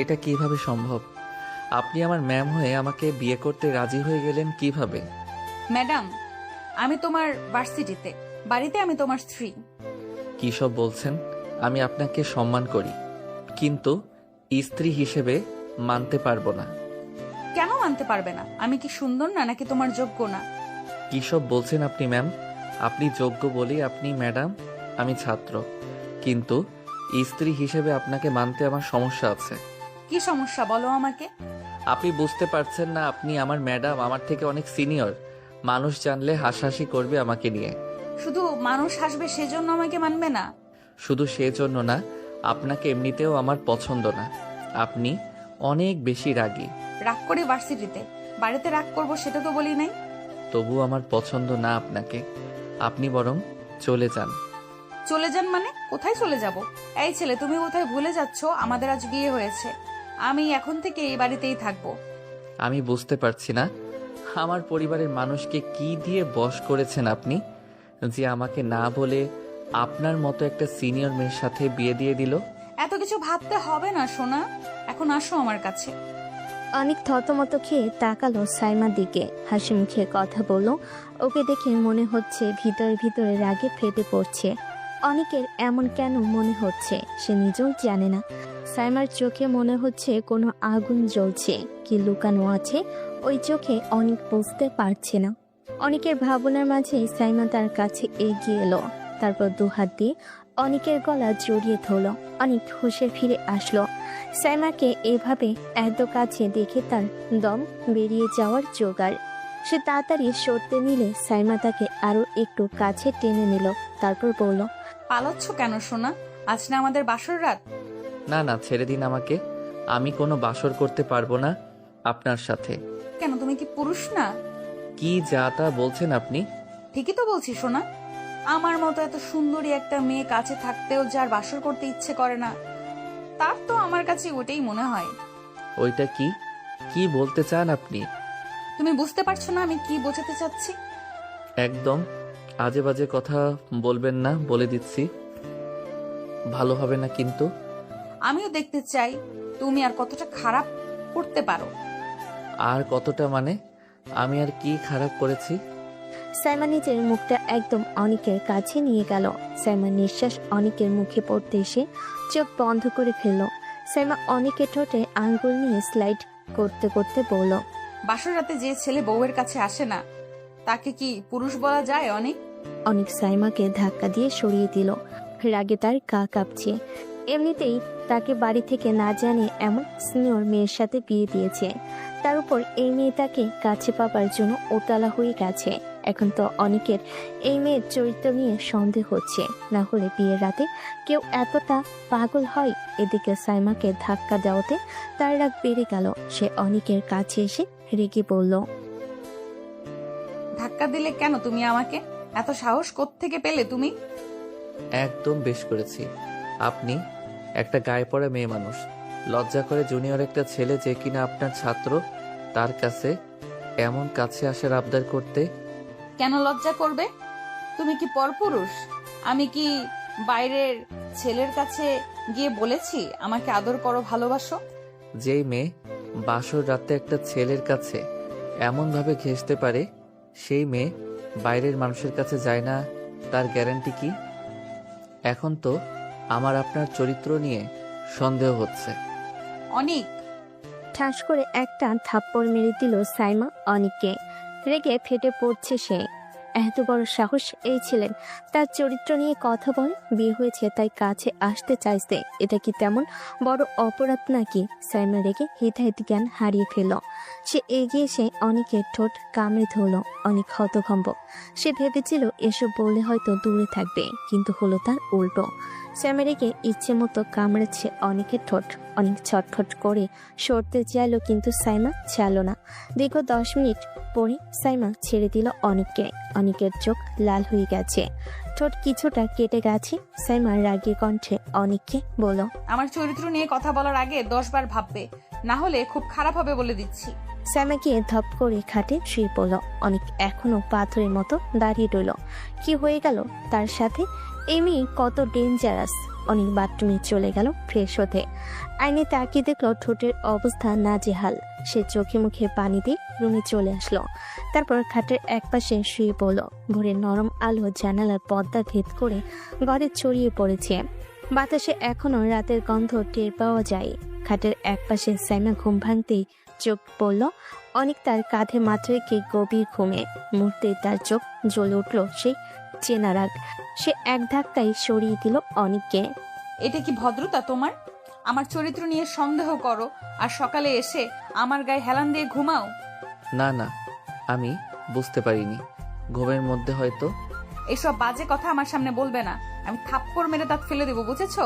এটা কিভাবে সম্ভব? আপনি আমার ম্যাম হয়ে আমাকে বিয়ে করতে রাজি হয়ে গেলেন কিভাবে? ম্যাডাম, আমি তোমার ভার্সিটিতে, বাড়িতে আমি তোমার স্ত্রী। কী সব বলছেন? আমি আপনাকে সম্মান করি, কিন্তু স্ত্রী হিসেবে মানতে পারবো না। কেন মানতে পারবে না? আমি কি সুন্দর না, নাকি তোমার যোগ্য না? কী সব বলছেন আপনি ম্যাম? আপনি যোগ্য বলেই আপনি ম্যাডাম, আমি ছাত্র, কিন্তু স্ত্রী হিসেবে আপনাকে মানতে আমার সমস্যা আছে। কি সমস্যা বলো আমাকে। আপনি বুঝতে পারছেন না? আপনি আমার ম্যাডাম, আমার থেকে অনেক সিনিয়র। মানুষ জানলে হাসাহাসি করবে আমাকে নিয়ে। শুধু মানুষ হাসবে সেজন্য আমাকে মানবে না? শুধু সেজন্য না, আপনাকে এমনিতেও আমার পছন্দ না। আপনি অনেক বেশি রাগী। রাগ করি ভার্সিটিতে, বাড়িতে রাগ করব সেটা তো বলি নাই। তবু আমার পছন্দ না আপনাকে। আপনি বরং চলে যান। চলে যান মানে? কোথায় চলে যাব? এই ছেলে, তুমি কোথায় ভুলে যাচ্ছ? আমাদের আজ বিয়ে হয়েছে, আমি এখন থেকে এই বাড়িতেই থাকবো। আমি বুঝতে পারছি না, আমার পরিবারের মানুষকে কি দিয়ে বশ করেছেন আপনি, যে আমাকে না বলে আপনার মতো একটা সিনিয়র মেয়ের সাথে বিয়ে দিয়ে দিল। এত কিছু ভাবতে হবে না সোনা, এখন আসো আমার কাছে। অনেক থতমত খেয়ে তাকালো সাইমার দিকে, হাসি মুখে কথা বলল। ওকে দেখে মনে হচ্ছে ভিতরে ভিতরে রাগে ফেটে পড়ছে। অনেকের এমন কেন মনে হচ্ছে সে নিজেও জানে না। সাইমার চোখে মনে হচ্ছে কোনো আগুন জ্বলছে, কি লুকানো আছে ওই চোখে অনেক বুঝতে পারছে না। অনেকের ভাবনার মাঝে সাইমা তার কাছে এগিয়ে এলো, তারপর দুহাত দিয়ে অনেকের গলা জড়িয়ে ধরল। অনেক হুঁশে ফিরে আসলো। সাইমাকে এভাবে এত কাছে দেখে তার দম বেরিয়ে যাওয়ার জোগাড়। সে তাড়াতাড়ি সরতে নিলে সাইমা তাকে আরো একটু কাছে টেনে নিল, তারপর বলল, পালাচ্ছ কেন সোনা? আজ না আমাদের বাসর রাত। না না, ছেড়ে দিন আমাকে। আমি কোনো বাসর করতে পারবো না আপনার সাথে। কেন, তুমি কি পুরুষ না? কি যা তা বলছেন আপনি? ঠিকই তো বলছি সোনা। আমার মতো এত সুন্দরী একটা মেয়ে কাছে থাকতেও যার বাসর করতে ইচ্ছে করে না, তার তো আমার কাছে ওটাই মনে হয়। ওইটা কি? কি বলতে চান আপনি? তুমি বুঝতে পারছো না আমি কি বোঝাতে চাচ্ছি? একদম আজে বাজে কথা বলবেন না, বলে দিচ্ছি। ভালো হবে না কিন্তু। আমিও দেখতে চাই তুমি আর কতটা খারাপ করতে পারো। আর কতটা মানে? আমি আর কি খারাপ করেছি? সাইমা নিজের মুখটা একদম অনেকের কাছে নিয়ে গেল। সাইমার নিঃশ্বাস অনেকের মুখে পড়তে এসে চোখ বন্ধ করে ফেলল। সাইমা অনেকের ঠোঁটে আঙ্গুল নিয়ে স্লাইড করতে করতে বলল, বাসর রাতে যে ছেলে বউয়ের কাছে আসে না তাকে কি পুরুষ বলা যায়? অনেক অনেক সাইমাকে ধাক্কা দিয়ে সরিয়ে দিল। রাগে তার গা কাঁপছে। এমনিতেই তাকে বাড়ি থেকে না জানে এমন সিনিয়র মেয়ের সাথে বিয়ে দিয়েছে, তার উপর এই মেয়েটাকে কাছে পাবার জন্য ওতালা হয়ে গেছে। এখন তো অনেকের এই মেয়ের চরিত্র নিয়ে সন্দেহ হচ্ছে, না হলে বিয়ের রাতে কেউ এতটা পাগল হয়? এদিকে সাইমাকে ধাক্কা দেওয়াতে তার রাগ বেড়ে গেল। সে অনেকের কাছে এসে রেগে বলল, ধাক্কা দিলে কেন তুমি আমাকে? এত সাহস কোত্থেকে পেলে তুমি? একদম বেশ করেছি। আপনি একটা গায়ে পড়া মেয়ে মানুষ, লজ্জা করে জুনিয়র একটা ছেলে যে কিনা আপনার ছাত্র, তার কাছে এমন কাছে আসার আবদার করতে? কেন লজ্জা করবে? তুমি কি পরপুরুষ? আমি কি বাইরের ছেলের কাছে গিয়ে বলেছি আমাকে আদর করো, ভালোবাসো? যেই মেয়ে বাসর রাতে একটা ছেলের কাছে এমন ভাবে ঘেঁষতে পারে, সেই মেয়ে বাইরের মানুষের কাছে যায় না, তার গ্যারান্টি কি? এখন তো আমার আপনার চরিত্র নিয়ে সন্দেহ হচ্ছে। অনেক ঠাস করে একটা থাপ্পড় মেরে দিল সাইমা অনিককে। রেগে ফেটে পড়ছে সে। এত বড় সাহস এই ছেলের! তার চরিত্র নিয়ে কথা বলে, বিয়ে হয়েছে তাই কাছে আসতে চাইছে, এটা কি তেমন বড় অপরাধ নাকি? সাইমা রেগে হিতাহিত জ্ঞান হারিয়ে ফেলল। সে এগিয়ে এসে অনেকের ঠোঁট কামড়ে ধরল। অনেক হতভম্ব। সে ভেবেছিল এসব বললে হয়তো দূরে থাকবে, কিন্তু হলো তার উল্টো। সাইমা রেগে ইচ্ছে মতো কামড়েছে অনেকের ঠোঁট। অনেক ছটফট করে সরতে চাইলো, কিন্তু সাইমা চাইল না। দীর্ঘ 10 মিনিট পরে সাইমা ছেড়ে দিল অনেককে। অনেকের চোখ লাল হয়ে গেছে, ঠোঁট কিছুটা কেটে গেছে। সাইমা রাগী কণ্ঠে অনেককে বলল, আমার চরিত্র নিয়ে কথা বলার আগে 10 বার ভাববে, না হলে খুব খারাপ হবে বলে দিচ্ছি। সাইমা গিয়ে ধপ করে খাটে শুয়ে পড়ল। অনেক এখনো পাথরের মতো দাঁড়িয়ে রইল। কি হয়ে গেল তার সাথে? এই মেয়ে কত ডেঞ্জারাস! অনেক বাথরুমে চলে গেল ফ্রেশ হতে। আইনে তাকিয়ে দেখলো ঠোঁটের অবস্থা নাজেহাল। সে চোখে মুখে পানি দিয়ে রুমে চলে আসলো। তারপর খাটের একপাশে শুয়ে পড়ল। ভোরের নরম আলো জানালার পর্দা ভেদ করে ঘরে ছড়িয়ে পড়েছে। বাতাসে এখনো রাতের গন্ধ টের পাওয়া যায়। খাটের একপাশে সাইমা ঘুম ভাঙতেই চোখ পড়ল অনেক তার কাঁধে মাথা রেখে গভীর ঘুমে। মুহূর্তে তার চোখ জ্বলে উঠল সেই চেনা রাগ। সে এক ধাক্কায় সরিয়ে দিল অনেককে। এটা কি ভদ্রতা তোমার? আমার চরিত্র নিয়ে সন্দেহ করো আর সকালে এসে আমার গায়ে হেলান দিয়ে ঘুমাও? না না, আমি বুঝতে পারিনি। ঘুমের মধ্যে হয়তো। এসব বাজে কথা আমার সামনে বলবে না, আমি থাপ্পড় মেরে দাঁত ফেলে দেবো, বুঝেছো?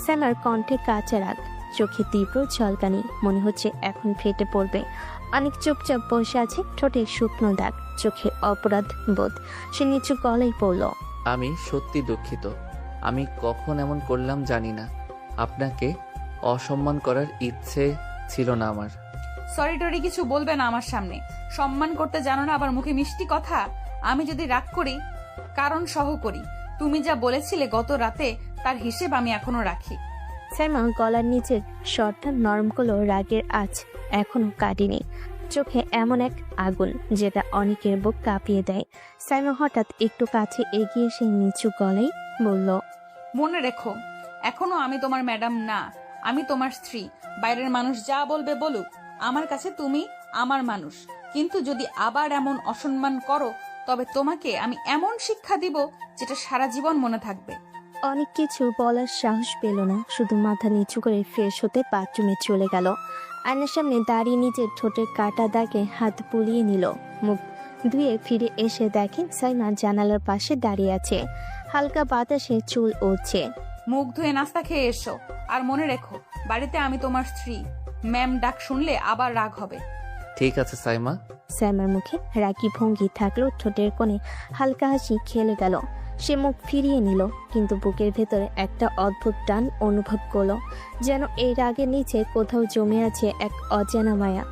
সাইমার কণ্ঠে কাঁচা রাগ, চোখে তীব্র ঝলকানি, মনে হচ্ছে এখন ফেটে পড়বে। অনেক চুপচাপ বসে আছে, ঠোঁটে শুকনো দাগ, চোখে অপরাধ বোধ। সে নিচু গলায় পড়ল, আমি সত্যি দুঃখিত। আমি কখন এমন করলাম জানি না। আপনাকে অসম্মান করার ইচ্ছে ছিল না আমার। সরি টরি কিছু বলবে না আমার সামনে। সম্মান করতে জানো না, আবার মুখে মিষ্টি কথা। আমি যদি রাগ করি কারণ সহ করি। তুমি যা বলেছিলে গত রাতে, তার হিসেব আমি এখনো রাখি। সাইমা গলার নিচের স্বরটা নরম করলো, রাগের আঁচ এখনো কাটেনি। চোখে এমন এক আগুন যেটা অনেকের বুক কাঁপিয়ে দেয়। সাইমা হঠাৎ একটু কাছে এগিয়ে এসে নিচু গলায় বলল, মনে রেখো, এখনো আমি তোমার ম্যাডাম না, আমি তোমার স্ত্রী। বাইরের মানুষ যা বলবে বলুক, আমার কাছে তুমি আমার মানুষ। কিন্তু যদি আবার এমন অসম্মান করো, তবে তোমাকে আমি এমন শিক্ষা দিব যেটা সারা জীবন মনে থাকবে। অনেক কিছু বলার সাহস পেল না, শুধু মাথা নিচু করে ফ্রেশ হতে বাথরুমে চলে গেল। আয়নার সামনে দাঁড়িয়ে নিজের ঠোঁটের কাটা দাগে হাত বুলিয়ে নিল। মুখ ধুয়ে ফিরে এসে দেখে সাইমা জানালার পাশে দাঁড়িয়ে আছে। হালকা বাতাসে চুল উঠছে। মুখ ধুয়ে নাস্তা খেয়ে এসো। আর মনে রেখো, বাড়িতে আমি তোমার স্ত্রী। ম্যাম ডাক শুনলে আবার রাগ হবে। ঠিক আছে সাইমা। সাইমার মুখে রাগী ভঙ্গি থাকলেও ঠোঁটের কোণে হালকা হাসি খেলে গেল। সে মুখ ফিরিয়ে নিল, কিন্তু বুকের ভেতরে একটা অদ্ভুত টান অনুভব করলো, যেন এই রাগের নিচে কোথাও জমে আছে এক অজানা মায়া,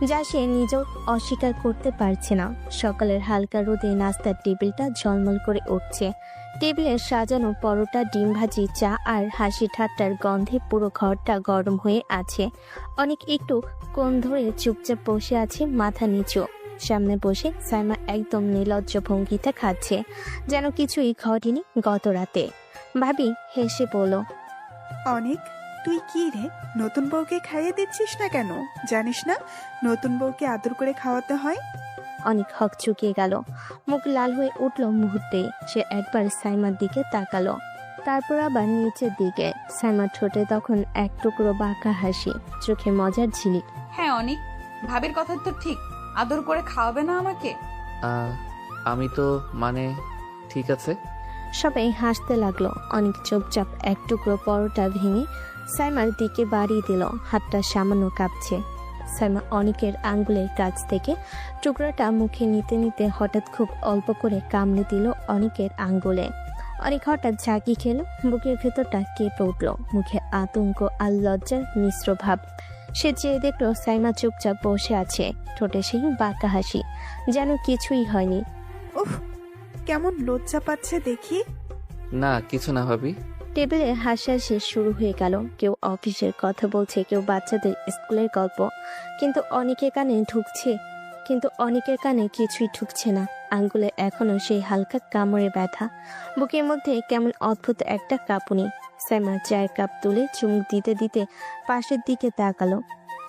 যা সে নিজেও অস্বীকার করতে পারছে না। সকালের হালকা রোদে নাস্তার টেবিলটা ঝলমল করে উঠছে। টেবিলে সাজানো পরোটা, ডিম ভাজি, চা আর হাসি ঠাট্টার গন্ধে পুরো ঘরটা গরম হয়ে আছে। অনেক একটু কোণ ধরে চুপচাপ বসে আছে, মাথা নিচু। সামনে বসে সাইমা একদম নির্লজ্জ ভঙ্গিতে খাচ্ছে, যেন কিছুই ঘটেনি গত রাতে। ভাবি হেসে বলল, অনেক, তুই কি রে, নতুন বউকে খাইয়ে দিচ্ছিস না কেন? জানিস না নতুন বউকে আদর করে খাওয়াতে হয়? অনেক হক চুকিয়ে গেল, মুখ লাল হয়ে উঠল মুহূর্তে। সে একবার সাইমার দিকে তাকালো, তারপর আবার নিচের দিকে। সাইমার ঠোঁটে তখন এক টুকরো বাঁকা হাসি, চোখে মজার ঝিলিক। হ্যাঁ অনিক, ভাবির কথা তো ঠিক। আদর করে খাওয়াবে না আমাকে? আমি তো মানে ঠিক আছে। সবাই হাসতে লাগলো। অনেক চুপচাপ এক টুকরো পরোটা ভেঙে সাইমার দিকে বাড়িয়ে দিল। হাতটা সামান্য কাঁপছে। সাইমা অনেকের আঙ্গুলের কাছ থেকে টুকরাটা মুখে নিতে নিতে হঠাৎ খুব অল্প করে কামড়ে দিল অনেকের আঙ্গুলে। অনেক হঠাৎ ঝাঁকি খেল, বুকের ভেতরটা কেঁপে উঠল, মুখে আতঙ্ক আর লজ্জার মিশ্র ভাব। সে চেয়ে দেখলো সাইমা চুপচাপ বসে আছে, ঠোঁটে সেই বাঁকা হাসি, যেন কিছুই হয়নি। উফ, কেমন লজ্জা পাচ্ছে দেখি। না কিছু না ভাবি। টেবিলে হাসাহাসি শুরু হয়ে গেল। কেউ অফিসের কথা বলছে, কেউ বাচ্চাদের স্কুলের গল্প, কিন্তু অনেকের কানে কিছুই ঢুকছে না। আঙ্গুলে এখনো সেই হালকা কামড়ে ব্যথা, বুকের মধ্যে কেমন অদ্ভুত একটা কাঁপুনি। সাইমা চায়ের কাপ তুলে চুমুক দিতে দিতে পাশের দিকে তাকালো।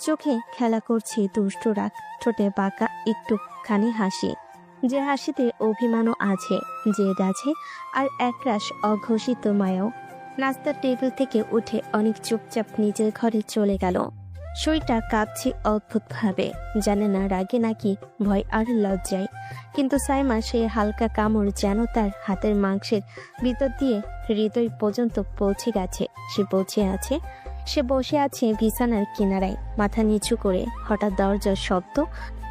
চোখে খেলা করছে দুষ্ট রাগ, ঠোঁটে বাঁকা একটুখানি হাসি, যে হাসিতে অভিমানও আছে, জেদ আছে, আর একরাশ অঘোষিত মায়াও। নাস্তার টেবিল থেকে উঠে অনেক চুপচাপ নিজের ঘরে চলে গেল। শরীরটা কাঁপছে অদ্ভুতভাবে, জানে না রাগে নাকি ভয় আর লজ্জায়। কিন্তু সাইমা সে হালকা কামড় যেন তার হাতের মাংসের ভিতর দিয়ে হৃদয় পর্যন্ত পৌঁছে গেছে। সে বসে আছে বিছানার কিনারায়, মাথা নিচু করে। হঠাৎ দরজার শব্দ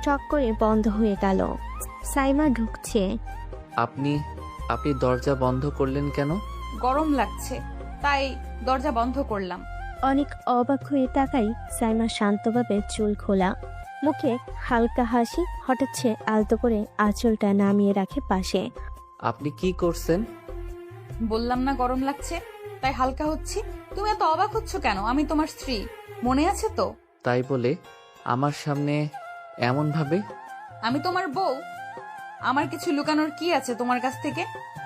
টক করে বন্ধ হয়ে গেল। সাইমা ঢুকছে। আপনি দরজা বন্ধ করলেন কেন? গরম লাগছে, তাই দরজা বন্ধ করলাম। অনেক অবাক হয়ে তাকাই। সাইমা শান্তভাবে চুল খোলা, মুখে হালকা হাসি। হঠাৎ সে আলতো করে আঁচলটা নামিয়ে রাখে পাশে। আপনি কি করছেন? বললাম না গরম লাগছে। তাই হালকা হচ্ছি। তুমি এত অবাক হচ্ছ কেন? আমি তোমার স্ত্রী, মনে আছে তো? তাই বলে আমার সামনে এমন ভাবে? আমি তোমার বউ। আমার কিছু লুকানোর কি আছে তোমার কাছ থেকে?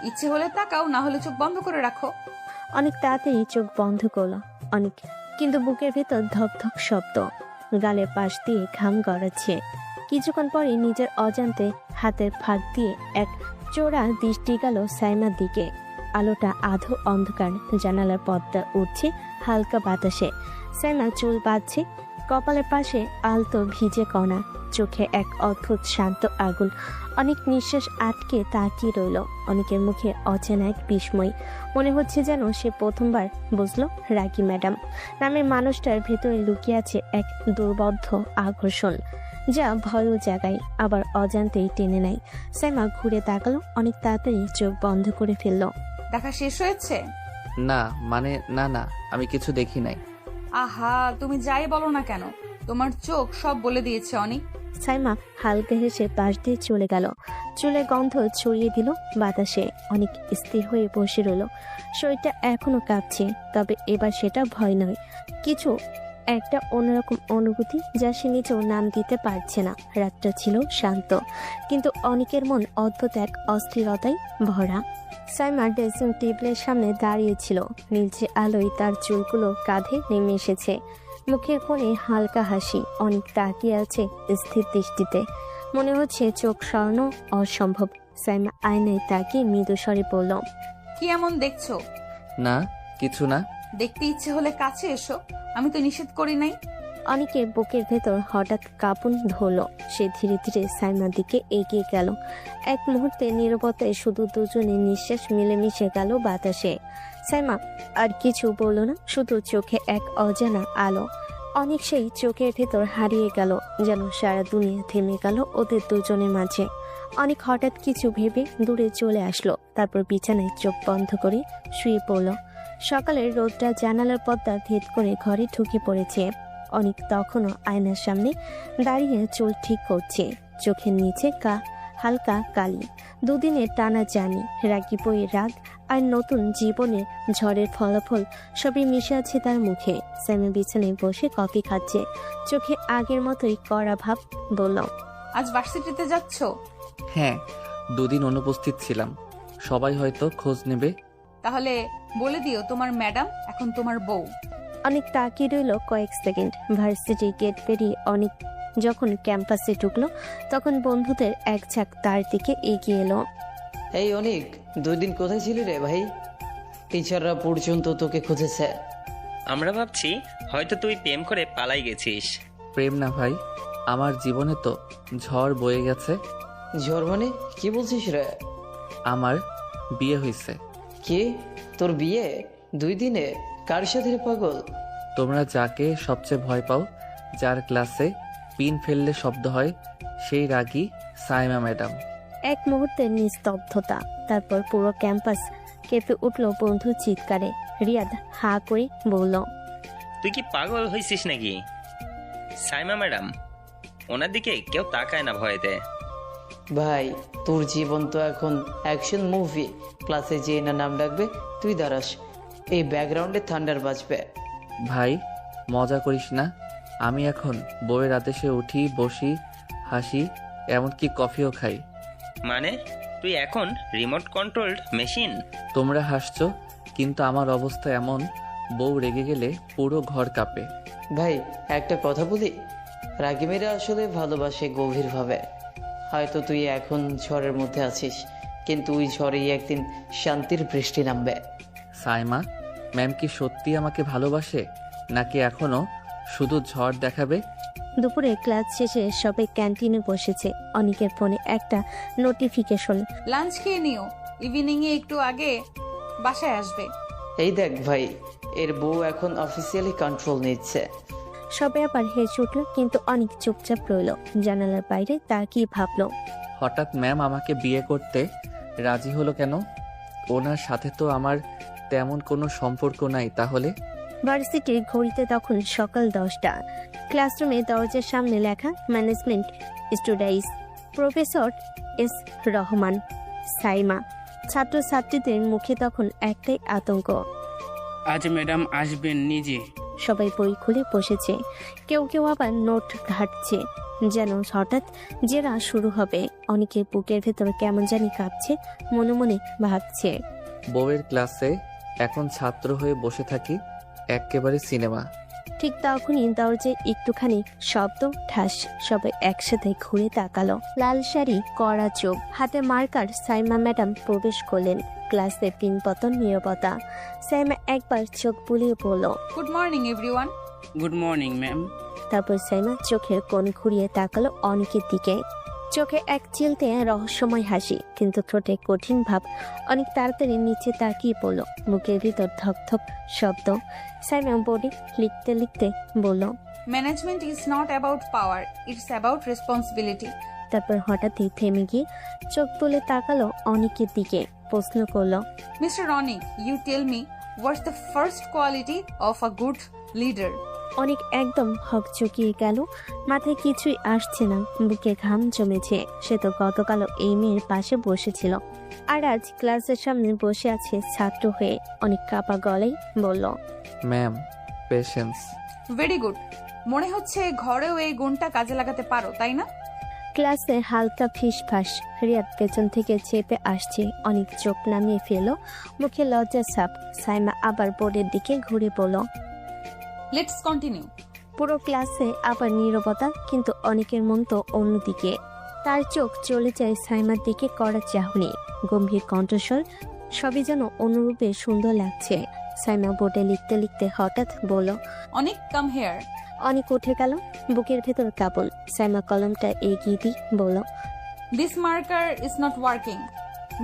ইচ্ছে হলে তাকাও, না হলে চোখ বন্ধ করে রাখো। অনেক তাড়াতাড়ি চোখ বন্ধ করলো অনেক, কিন্তু বুকের ভেতর ধক ধক শব্দ, গালের পাশ দিয়ে ঘাম গড়াচ্ছে। কিছুক্ষণ পরে নিজের অজান্তে হাতের ফাঁক দিয়ে এক চোরা দৃষ্টি গেল সাইমার দিকে। আলোটা আধো অন্ধকার, জানালার পর্দা উঠছে হালকা বাতাসে। সাইমা চুল বাঁধছে, কপালের পাশে আলতো ভিজে কণা, চোখে এক অদ্ভুত শান্ত আগুন। অনেক নিঃশ্বাস আটকে তাকিয়ে রইল। অনেকের মুখে অচেনা এক বিস্ময়। মনে হচ্ছে যেন সে প্রথমবার বুঝলো রাগী ম্যাডাম নামের মানুষটার ভেতরে লুকিয়ে আছে এক দুর্বোধ্য আকর্ষণ, যা ভয়ও জাগায় আবার অজান্তেই টেনে নেয়। সাইমা ঘুরে তাকালো, অনেক তাড়াতাড়ি চোখ বন্ধ করে ফেললো। দেখা শেষ হয়েছে? না মানে না, আমি কিছু দেখি নাই। আহা, তুমি যাই বলো না কেন, তোমার চোখ সব বলে দিয়েছে অনেক। সাইমা হালকা হেসে পাশ দিয়ে চলে গেল। চুলের গন্ধ ছড়িয়ে দিল বাতাসে। অনেক স্থির হয়ে বসে রইল। শরীরটা এখনো কাঁপছে, তবে এবার সেটা ভয় নয়, কিছু একটা অন্যরকম অনুভূতি যা সে নিজেও নাম দিতে পারছে না। রাতটা ছিল শান্ত, কিন্তু অনেকের মন অদ্ভুত এক অস্থিরতায় ভরা। সাইমা ড্রেসিং টেবিলের সামনে দাঁড়িয়েছিল। নীলচে আলোয় তার চুলগুলো কাঁধে নেমে এসেছে, মুখের কোণে হালকা হাসি। অনেক তাকিয়ে আছে স্থির দৃষ্টিতে, মনে হচ্ছে চোখ সরানো অসম্ভব। সাইমা আয়নায় তাকিয়ে মৃদু স্বরে বলল, কি এমন দেখছো? না কিছু না। দেখতে ইচ্ছে হলে কাছে এসো, আমি তো নিষেধ করি নাই। অনেকের বুকের ভেতর হঠাৎ কাঁপুন ধরল। সে ধীরে ধীরে সাইমার দিকে এগিয়ে গেল। এক মুহূর্তে নীরবতায় শুধু দুজনের নিঃশ্বাস মিলেমিশে গেল বাতাসে। সাইমা আর কিছু বলল না, শুধু চোখে এক অজানা আলো। অনেক সেই চোখের ভেতর হারিয়ে গেল, যেন সারা দুনিয়া থেমে গেল ওদের দুজনের মাঝে। অনেক হঠাৎ কিছু ভেবে দূরে চলে আসলো, তারপর বিছানায় চোখ বন্ধ করে শুয়ে পড়ল। সকালের রোদটা জানালার পর্দা ভেদ করে ঘরে ঢুকে পড়েছে। অনেক তখনও আয়নার সামনে দাঁড়িয়ে চুল ঠিক করছে, চোখের নিচে হালকা কালি। দুদিনের টানা জানি, রাগি বই রাগ আর নতুন জীবনের ঝড়ের ফলাফল সবই মিশে আছে তার মুখে। স্যামে বিছানায় বসে কফি খাচ্ছে, চোখে আগের মতোই কড়া ভাব। বলল, আজ ভার্সিটিতে যাচ্ছ? হ্যাঁ, 2 দিন অনুপস্থিত ছিলাম, সবাই হয়তো খোঁজ নেবে। তাহলে বলে দিও তোমার ম্যাডাম এখন তোমার বউ। অনেক তাকিয়ে রইল কয়েক সেকেন্ড। ভার্সিটি গেট পেরিয়ে অনেক যখন ক্যাম্পাসে ঢুকলো, তখন বন্ধুদের এক ঝাঁক তার দিকে এগিয়ে এলো। এই অনেক, 2 দিন কোথায় ছিলি রে ভাই? টিচাররা পর্যন্ত তোকে খুঁজেছে। আমরা ভাবছি হয়তো তুই প্রেম করে পালাই গেছিস। প্রেম না ভাই, আমার জীবনে তো ঝড় বয়ে গেছে। ঝড় মানে কি বলছিস রে? আমার বিয়ে হয়েছে। কি, তোর বিয়ে 2 দিনে? কার সাথে রে পাগল? তোমরা যাকে সবচেয়ে ভয় পাও, যার ক্লাসে পিন ফেললে শব্দ হয়, সেই রাগী সাইমা ম্যাডাম। এক মুহূর্তের নিস্তব্ধতা, তারপর পুরো ক্যাম্পাস কেঁপে উঠল বন্ধুর চিৎকারে। রিয়াদ হা করে বলল, তুই কি পাগল হয়েছিস নাকি? সাইমা ম্যাডাম, ওনার দিকে কেউ তাকায় না ভয়েতে। ভাই, তোর জীবন তো এখন অ্যাকশন মুভি। ক্লাসে যে না নাম ডাকবে তুই দাঁড়াস, এই ব্যাকগ্রাউন্ডে থান্ডার বাজবে। ভাই মজা করিস না, আমি এখন বউয়ের আদেশে উঠি, বসি, হাসি, এমনকি কফিও খাই। মানে তুই এখন রিমোট কন্ট্রোলড মেশিন? তোমরা হাসছো, কিন্তু আমার অবস্থা এমন, বউ রেগে গেলে পুরো ঘর কাঁপে। ভাই একটা কথা বলি, রাগিমেরা আসলে ভালোবাসে গভীরভাবে। হয়তো তুই এখন ঝড়ের মধ্যে আছিস, কিন্তু ওই ঝড়েই একদিন শান্তির বৃষ্টি নামবে। সাইমা ম্যাম কি সত্যি আমাকে ভালোবাসে, নাকি এখনো শুধু ঝড় দেখাবে? দুপুরে ক্লাস শেষে সবাই ক্যান্টিনে বসেছে। অনেকের ফোনে একটা নোটিফিকেশন। লাঞ্চ খেয়ে নিও, ইভিনিং এ একটু আগে বাসায় আসবে। এই দেখ ভাই, এর বউ এখন অফিসিয়ালি কন্ট্রোল নিচ্ছে। সবাই আবার হেসে উঠল, কিন্তু অনেক চুপচাপ রইল। জানালার বাইরে তাকিয়ে ভাবলো, হঠাৎ ম্যাম আমাকে বিয়ে করতে রাজি হলো কেন? ওনার সাথে তো আমার তেমন কোনো সম্পর্ক নাই। তাহলে ভার্সিটির ঘড়িতে তখন সকাল 10টা। ক্লাসরুমে দরজার সামনে লেখা management students, professor S Rahman, Saima. ছাত্রছাত্রীদের মুখে তখন একটাই আতঙ্ক, আজ ম্যাডাম আসবেন নিজে। সবাই বই খুলে বসেছে, কেউ কেউ আবার নোট ঘাটছে, যেন হঠাৎ জেরা শুরু হবে। অনেকের বুকের ভেতর কেমন জানি কাঁপছে, মনে মনে ভাবছে বউয়ের ক্লাসে এখন ছাত্র হয়ে বসে থাকি, এক্কেবারে সিনেমা। ঠিক তখনই দরজায় একটুখানি শব্দ, ঠাস। সবাই একসাথে ঘুরে তাকালো। লাল শাড়ি, কড়া চোখ, হাতে মার্কার সাইমা ম্যাডাম প্রবেশ করলেন। ক্লাসে পিনপতন নীরবতা। সাইমা একবার চোখ বুলিয়ে বলল, good morning everyone. Good morning ma'am. তারপর সাইমা চোখের কোণ ঘুরিয়ে তাকালো অনেকের দিকে। চোখে এক চিলতে রহস্যময় হাসি, কিন্তু ঠোঁটে কঠিন ভাব। অনেক তাড়াতাড়ি নিচে তাকিয়ে পড়ল, বুকের ভিতর ধকধক শব্দ। সাইমা বোর্ডে লিখতে লিখতে বলল, management is not about power, it's about responsibility. তারপর হঠাৎই থেমে গিয়ে চোখ তুলে তাকালো অনেকের দিকে, প্রশ্ন করলো, mister Ronik, you tell me what's the first quality of a good leader? অনেক একদম হকচকিয়ে গেল, মাথায় কিছুই আসছে না, বুকে ঘাম জমেছে। সে তো গতকালও এই মেয়ের পাশে বসেছিল, আর আজ ক্লাসের সামনে বসে আছে ছাত্র হয়ে। অনেক কাপা গলায় বলল, ম্যাম, পেশেন্স। Very good. মনে হচ্ছে ঘরেও এই গুণটা কাজে লাগাতে পারো, তাই না? ক্লাসে হালকা ফিসফাস। রিয়াদ পেছন থেকে চেপে আসছে। অনেক চোখ নামিয়ে ফেলো, মুখে লজ্জার ছাপ। সাইমা আবার বোর্ডের দিকে ঘুরে বলল, লেটস কন্টিনিউ। পুরো ক্লাসে আবার নীরবতা, কিন্তু অনেকের মন তো অন্যদিকে। তার চোখ চলে যায় সাইমার দিকে, করা চাহনি, গম্ভীর কণ্ঠস্বর, সবই যেন অনুরূপে সুন্দর লাগছে। সাইমা বোর্ডে লিখতে লিখতে হঠাৎ বলল, অনেক কাম হেয়ার। অনেক উঠে গেল, বুকের ভেতর কাবল। সাইমা কলমটা এগিয়ে দিয়ে বলল, this marker is not working,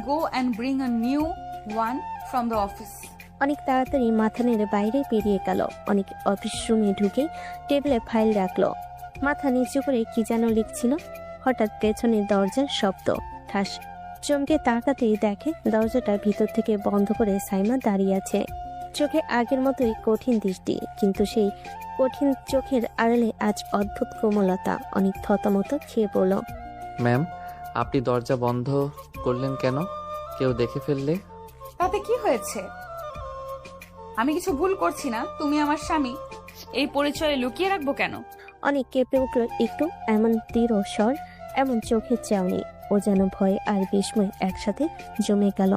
go and bring a new one from the office. অনেক তাড়াতাড়ি মাথা নেড়ে বাইরে বেরিয়ে গেল। অনেক অফিস রুমে ঢুকে টেবিলে ফাইল রাখলো, মাথা নিচু করে কি যেন লিখছিল। হঠাৎ পেছনে দরজার শব্দ, ঠাস। চমকে তাকাতেই দেখে দরজাটা ভিতর থেকে বন্ধ করে সাইমা দাঁড়িয়ে আছে। চোখে আগের মতোই কঠিন দৃষ্টি, কিন্তু সেই কঠিন চোখের আড়ালে আজ অদ্ভুত কোমলতা। অনেক থতমত খেয়ে বলল, ম্যাম, আপনি দরজা বন্ধ করলেন কেন? কেউ দেখে ফেললে? তাতে কি হয়েছে? আমি কিছু ভুল করছি না, তুমি আমার স্বামী, এই পরিচয় লুকিয়ে রাখবো কেন? অনেক কেঁপে উঠল একটু। এমন দৃঢ় স্বর, এমন চোখের চাউনি, ও যেন ভয় আর বিস্ময় একসাথে জমে গেল।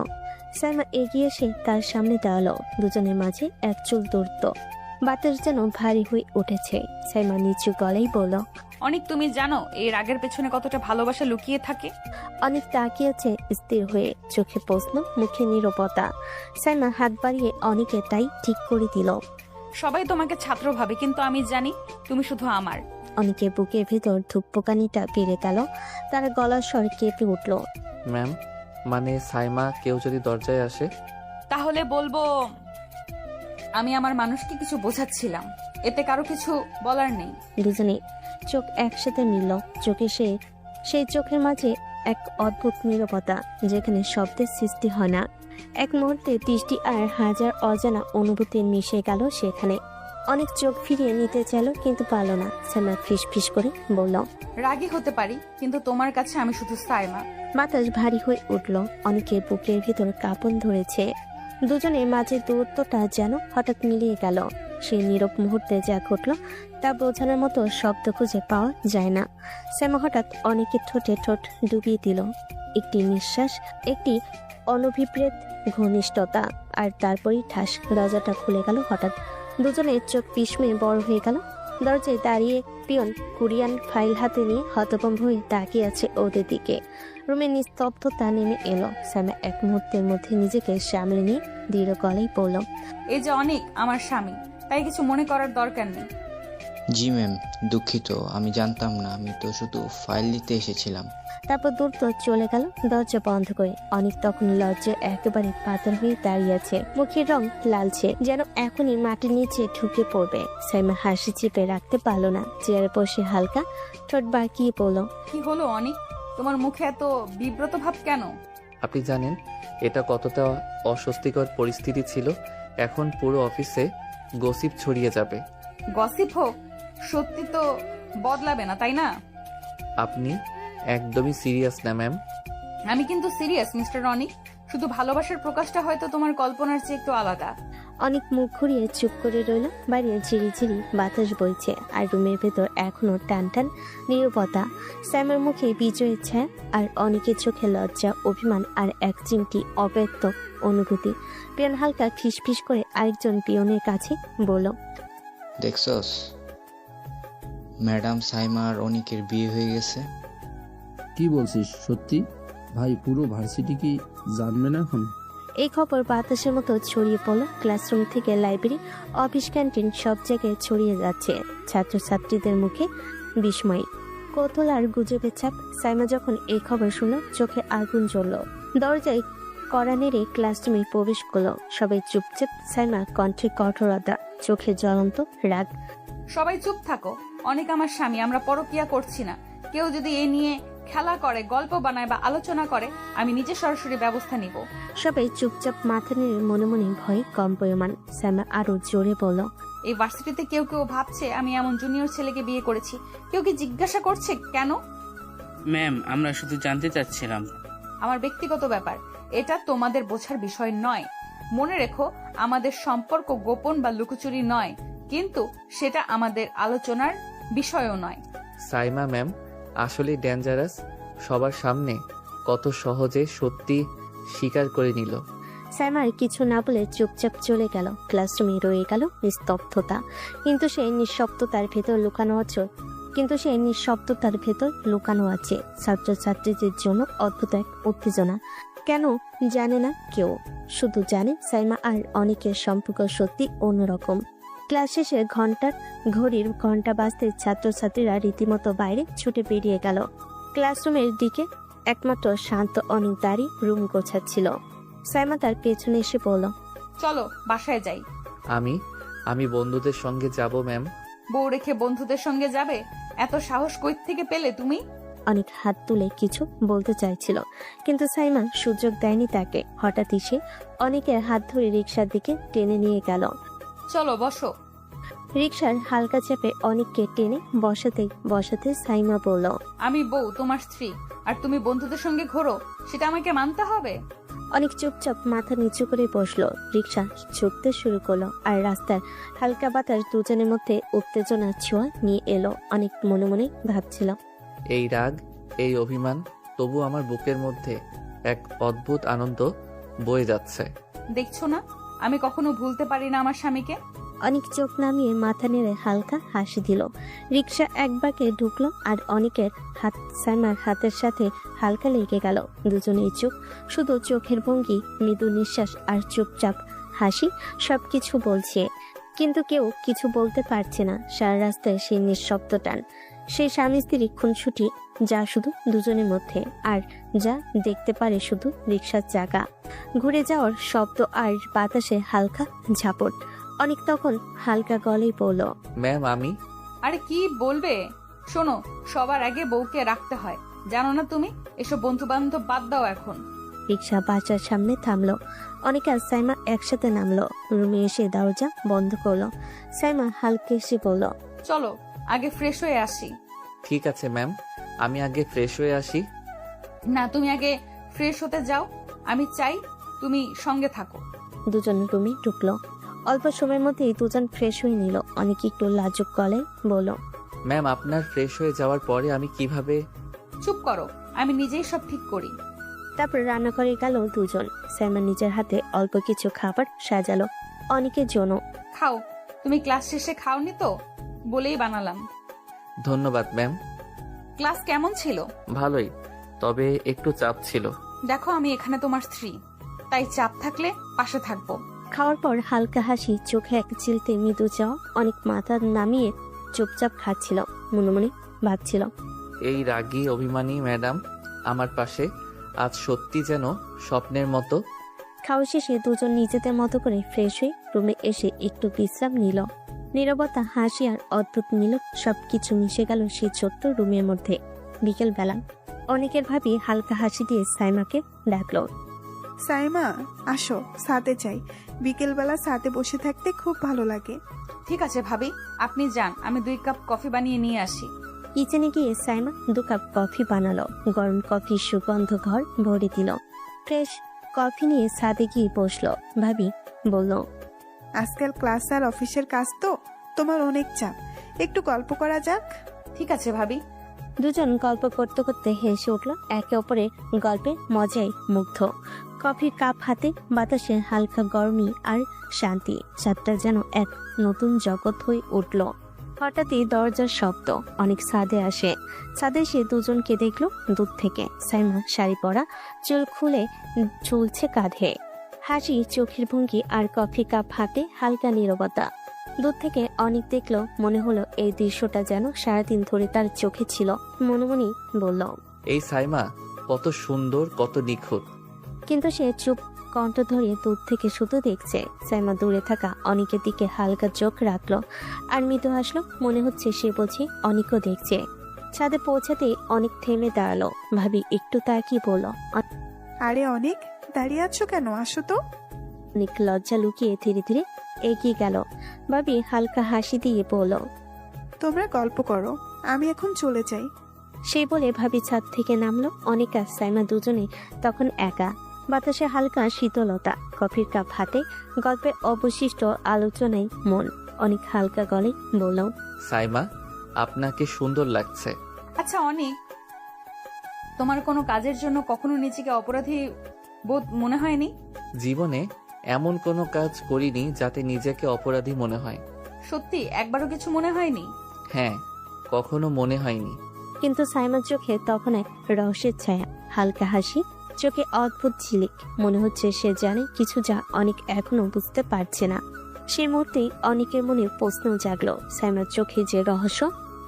সাইমা এগিয়ে এসে তার সামনে দাঁড়ালো। দুজনের মাঝে এক চুল দূরত্ব, বাতাস যেন ভারী হয়ে উঠেছে। সাইমা নিচু গলায় বলল, অনেক, তুমি জানো এই রাগের পেছনে কতটা ভালোবাসা লুকিয়ে থাকে? অনেক তাকিয়েছে স্থির হয়ে, চোখে প্রশ্ন, মুখে নীরবতা। সাইমা হাত বাড়িয়ে অনেকে তাই ঠিক করে দিল। সবাই তোমাকে ছাত্র ভাবে, কিন্তু আমি জানি তুমি শুধু আমার। অনেকে বুকের ভেতর ধূপকানিটা বেড়ে গেল, তার গলার স্বর কেঁপে উঠল। ম্যাম, মানে সাইমা, কেউ যদি দরজায় আসে? তাহলে বলবো আমি আমার মানুষকে কিছু বোঝাচ্ছিলাম, এতে কারো কিছু বলার নেই। দুজনে চোখ একসাথে মিলল। চোখে সেই চোখের মাঝে এক অদ্ভুত নীরবতা, যেখানে শব্দের সৃষ্টি হয় না। এক মুহূর্তে দৃষ্টি আর হাজার অজানা অনুভূতি মিশে গেল সেখানে। অনেক চোখ ফিরিয়ে নিতে চাইল, কিন্তু পারল না। সাইমা ফিস ফিস করে বলল, রাগী হতে পারি, কিন্তু তোমার কাছে আমি শুধু সাইমা। বাতাস ভারী হয়ে উঠল। অনেকের বুকের ভিতর কাঁপন ধরেছে। দুজনের মাঝে দূরত্বটা যেন হঠাৎ মিলিয়ে গেল। সেই নীরব মুহূর্তে যা ঘটল তা বোঝানোর মতো শব্দ খুঁজে পাওয়া যায় না। শ্যামা হঠাৎ অনেকের ঠোঁটে ঠোঁট ডুবিয়ে দিল। একটি নিঃশ্বাস, একটি অনভিপ্রেত ঘনিষ্ঠতা, আর তারপরই ঠাস, দরজাটা খুলে গেল হঠাৎ। দুজনের চোখ বিস্ময়ে বড় হয়ে গেল। দরজায় দাঁড়িয়ে পিয়ন কোরিয়ান ফাইল হাতে নিয়ে হতভম্ব হয়ে তাকিয়ে আছে ওদের দিকে। রুমে নিস্তব্ধতা নেমে এলো। শ্যামা এক মুহূর্তের মধ্যে নিজেকে সামলে নিয়ে দৃঢ় গলায় বলল, এই যে অনেক আমার স্বামী, তাই কিছু মনে করার দরকার নেই। জি ম্যাম, দুঃখিত, আমি জানতাম না, আমি তো শুধু ফাইল নিতে এসেছিলাম। তারপর দ্রুত চলে গেল দরজা বন্ধ করে। অনেক তখন লজ্জায় একেবারে পাথর হয়ে দাঁড়িয়ে আছে, মুখের রং লালছে, যেন এখনই মাটির নিচে ঢুকে পড়বে। সাইমা হাসি চেপে রাখতে পারলো না, চেয়ারে বসে হালকা ঠোঁট বাঁকিয়ে বলল, কি হলো অনেক, তোমার মুখে এত বিব্রত ভাব কেন? আপনি জানেন এটা কতটা অস্বস্তিকর পরিস্থিতি ছিল? এখন পুরো অফিসে গসিপ ছড়িয়ে যাবে। গসিপ হোক, সত্যি তো বদলাবে না, তাই না? আপনি একদমই সিরিয়াস না ম্যাম? আমি কিন্তু সিরিয়াস মিস্টার রনি, শুধু ভালোবাসার প্রকাশটা হয়তো তোমার কল্পনার চেয়ে একটু আলাদা। অনেক মুখ ঘুরিয়ে চুপ করে রইল। বাইরে ঝিরিঝিরি বাতাস বইছে আর রুমের ভেতর এখনো টান টান নীরবতা। স্যামের মুখে বিজয়ের ছায়া আর অনেকের চোখে লজ্জা, অভিমান আর এক চিমটি অব্যক্ত অনুভূতি। পিয়ন হালকা ফিসফিস করে আরেকজন পিয়নের কাছে বলল, দেখছস ম্যাডাম সাইমা আর অনিকের বিয়ে হয়ে গেছে। কি বলছিস সত্যি? ভাই পুরো ভার্সিটি কি জানবে না এখন? এই খবর বাতাসের মতো ছড়িয়ে পড়ল। ক্লাসরুম থেকে লাইব্রেরি, অফিস, ক্যান্টিন সব জায়গায় ছড়িয়ে যাচ্ছে ছাত্রছাত্রীদের মুখে বিস্ময়, কৌতূহল আর গুজবের চাপ। সাইমা যখন এই খবর শুনল, চোখে আগুন জ্বলল। দরজায় কড়া নেড়ে ক্লাসরুমে প্রবেশ করলো। সবাই চুপচাপ। সাইমা কণ্ঠে কঠোরতা, চোখে জ্বলন্ত রাগ। সবাই চুপ থাকো। অনেক আমার স্বামী, আমরা পরকিয়া করছি না। কেউ যদি এ নিয়ে খেলা করে, গল্প বানায় বা আলোচনা করে, আমি নিজে সরাসরি ব্যবস্থা নিব। সবাই চুপচাপ মাথা নেড়ে মনে মনে ভয় কম্পয়মান। সাইমা আরো জোরে বলল, এই ভার্সিটিতে কেউ কেউ ভাবছে আমি এমন জুনিয়র ছেলেকে বিয়ে করেছি। কেউ কি জিজ্ঞাসা করছে কেন? ম্যাম, আমরা শুধু জানতে চাচ্ছিলাম। আমার ব্যক্তিগত ব্যাপার, এটা তোমাদের বোঝার বিষয় নয়। মনে রেখো, আমাদের সম্পর্ক গোপন বা লুকোচুরি নয়, কিন্তু সেটা আমাদের আলোচনার বিষয়ও নয়। সাইমা ম্যাম আসলে ডেঞ্জারাস। সবার সামনে কত সহজে সত্যি স্বীকার করে নিল। সাইমার কিছু না বলে চুপচাপ চলে গেল। ক্লাসরুমে রয়ে গেল নিস্তব্ধতা। কিন্তু সেই নিঃশব্দতার ভেতর লুকানো আছে ছাত্রছাত্রীদের জন্য অদ্ভুত এক উত্তেজনা। কেন জানে না কেউ, শুধু জানে সাইমা আর অনেকের সম্পর্ক সত্যি অন্যরকম। ক্লাস শেষে ঘড়ির ঘন্টা বাজতে ছাত্রছাত্রীরা রীতিমতো বাইরে ছুটে বেরিয়ে গেল। ক্লাসরুমের দিকে একমাত্র শান্ত অনেক দাঁড়িয়ে রুম গোছাচ্ছিল। সাইমা তার পেছনে এসে বলল, চলো বাসায় যাই। আমি বন্ধুদের সঙ্গে যাব ম্যাম। বউ রেখে বন্ধুদের সঙ্গে যাবে? এত সাহস কই থেকে পেলে তুমি? অনেক হাত তুলে কিছু বলতে চাইছিল, কিন্তু সাইমা সুযোগ দেয়নি তাকে। হঠাৎই সে অনেকের হাত ধরে রিকশার দিকে টেনে নিয়ে গেল। চলো বসো। রিকশার হালকা চাপে অনেককে টেনে বসাতে সাইমা বলল, আমি বউ, তোমার স্ত্রী, আর তুমি বন্ধুদের সঙ্গে ঘোরো, সেটা আমাকে মানতে হবে? অনেক চুপচাপ মাথা নিচু করে বসলো। রিকশা ছুটতে শুরু করলো আর রাস্তার হালকা বাতাস দুজনের মধ্যে উত্তেজনার ছোঁয়া নিয়ে এলো। অনেক মনে মনে ভাবছিল, এই রাগ, এই অভিমান, তবু আমার বুকের মধ্যে এক অদ্ভুত আনন্দ বয়ে যাচ্ছে। দেখছো না, আমি কখনো ভুলতে পারি না আমার স্বামীকে। অনেক চোখ নামিয়ে মাথা নেড়ে হালকা হাসি দিল। রিকশা একবাকে ঢুকলো আর অনেকের হাত সাইমার হাতের সাথে হালকা লেগে গেল। দুজনেই চুপ, শুধু চোখের ভঙ্গি, মৃদু নিঃশ্বাস আর চুপচাপ হাসি সবকিছু বলছে, কিন্তু কেউ কিছু বলতে পারছে না। সারা রাস্তায় সেই নিঃশব্দ টান, সেই স্বামী স্ত্রী খুনসুটি, যা শুধু দুজনের মধ্যে, আর যা দেখতে পারে শুধু রিকশার চাকা ঘুরে যাওয়ার শব্দ আর বাতাসে হালকা ঝাপট। অনেক তখন হালকা গলেই বলল, ম্যাম আমি। আরে কি বলবে? শোনো, সবার আগে বউকে রাখতে হয়, জানো না তুমি? এসব বন্ধু বান্ধব বাদ দাও এখন। রিকশা বাচ্চার সামনে থামলো। অনেক আর সাইমা একসাথে নামলো। রুমে এসে দরজা বন্ধ করলো। সাইমা হালকা এসে বলল, চলো আগে ফ্রেশ হয়ে আসি। ঠিক আছে ম্যাম, আমি আগে ফ্রেশ হয়ে আসি। না, তুমি আগে ফ্রেশ হতে যাও, আমি চাই তুমি সঙ্গে থাকো। দুজন রুমে ঢুকলো। অল্প সময়ের মধ্যেই দুজন ফ্রেশ হয়ে নিল। অনেক একটু লাজুক গলায় বলল, ম্যাম আপনার ফ্রেশ হয়ে যাওয়ার পরে আমি কিভাবে? চুপ করো, আমি নিজেই সব ঠিক করি। তারপর রান্না করে গেল দুজন। সাইমা নিজের হাতে অল্প কিছু খাবার সাজালো অনেকের জন্য। খাও, তুমি ক্লাস শেষে খাওনি তো, বলেই বানালাম। ধন্যবাদ ম্যাম। ক্লাস কেমন ছিল? ভালোই, তবে একটু চাপ ছিল। দেখো, আমি এখানে তোমার স্ত্রী, তাই চাপ থাকলে পাশে থাকবো। খাওয়ার পর হালকা হাসি, চোখে এক চিলতে মৃদু চাওয়া। অনেক মাথা নামিয়ে চুপচাপ খাচ্ছিল, মনে মনে ভাবছিল, এই রাগী অভিমানী ম্যাডাম আমার পাশে আজ সত্যি যেন স্বপ্নের মতো। খাওয়া শেষে দুজন নিজেদের মতো করে ফ্রেশ হয়ে রুমে এসে একটু বিশ্রাম নিল। নীরবতা, হাসি আর অদ্ভুত মিলন সবকিছু মিশে গেল সেই ছোট্ট রুমের মধ্যে। বিকেল বেলা অনেকের ভাবি হালকা হাসি দিয়ে সাইমাকে ডাকলো, সাইমা আসো, সাথে চাই। বিকেলবেলা সাথে বসে থাকতে খুব ভালো লাগে। ঠিক আছে ভাবি, আপনি যান, আমি 2 কাপ কফি বানিয়ে নিয়ে আসি। কিচেনে গিয়ে সাইমা 2 কাপ কফি বানালো। গরম কফির সুগন্ধ ঘর ভরে দিল। ফ্রেশ কফি নিয়ে ছাদে গিয়ে বসলো। ভাবি বলল, আজকাল ক্লাস আর অফিসের কাজ তো তোমার অনেক চাপ, একটু গল্প করা যাক। ঠিক আছে ভাবি। দুজন গল্প করতে করতে হেসে উঠল, একে অপরের গল্পে মজায় মুগ্ধ। কফির কাপ হাতে, বাতাসে হালকা গরমি আর শান্তি, ছাদটা যেন এক নতুন জগৎ হয়ে উঠল। হঠাৎই দরজার শব্দ, অনেক ছাদে আসে। ছাদে সে দুজনকে দেখলো দূর থেকে। সাইমা শাড়ি পরা, চুল খুলে ঝুলছে কাঁধে, হাসি চোখের ভঙ্গি আর কফি কাপ হাতে হালকা নীরবতা। দূর থেকে অনেক দেখলো, মনে হলো এই দৃশ্যটা যেন সারাদিন ধরে তার চোখে ছিল। মনে মনে বলল, এই সাইমা কত সুন্দর, কত নিখুঁত। কিন্তু সে চুপ কণ্ঠ ধরে দূর থেকে শুধু দেখছে। সাইমা দূরে থাকা অনেকের দিকে হালকা চোখ রাখলো আর মৃদু হাসলো, মনে হচ্ছে সে বলছে অনেকও দেখছে। ছাদে পৌঁছাতে অনেক থেমে দাঁড়ালো। ভাবি একটু তাকিয়ে বলল, আরে অনেক দাঁড়িয়ে আছো কেন, আসো তো। অনেক লজ্জা লুকিয়ে ধীরে ধীরে এগিয়ে গেল। ভাবি হালকা হাসি দিয়ে বলল, তোমরা গল্প করো, আমি এখন চলে যাই। সেই বলে ভাবি ছাদ থেকে নামলো। অনেক আর সাইমা দুজনে তখন একা। বাতাসে হালকা শীতলতা, কফির কাপ হাতে, গল্পের অবশিষ্ট আলোচনায় মন। অনেক হালকা গলে বলল, সাইমা, আপনাকে সুন্দর লাগছে। আচ্ছা অনেক, তোমার কোনো কাজের জন্য কখনো নিজেকে অপরাধী বোধ মনে হয়নি? জীবনে এমন কোনো কাজ করিনি যাতে নিজেকে অপরাধী মনে হয়। সত্যি একবারও কিছু মনে হয়নি? হ্যাঁ, কখনো মনে হয়নি। কিন্তু সাইমার চোখে তখন এক রহস্যের ছায়া, হালকা হাসি, চোখে অদ্ভুত ঝিলিক। মনে হচ্ছে সে জানে কিছু যা অনেক এখনো বুঝতে পারছে না। সেই মুহূর্তেই অনেকের মনে প্রশ্ন জাগলো, সাইমার চোখে যে রহস্য,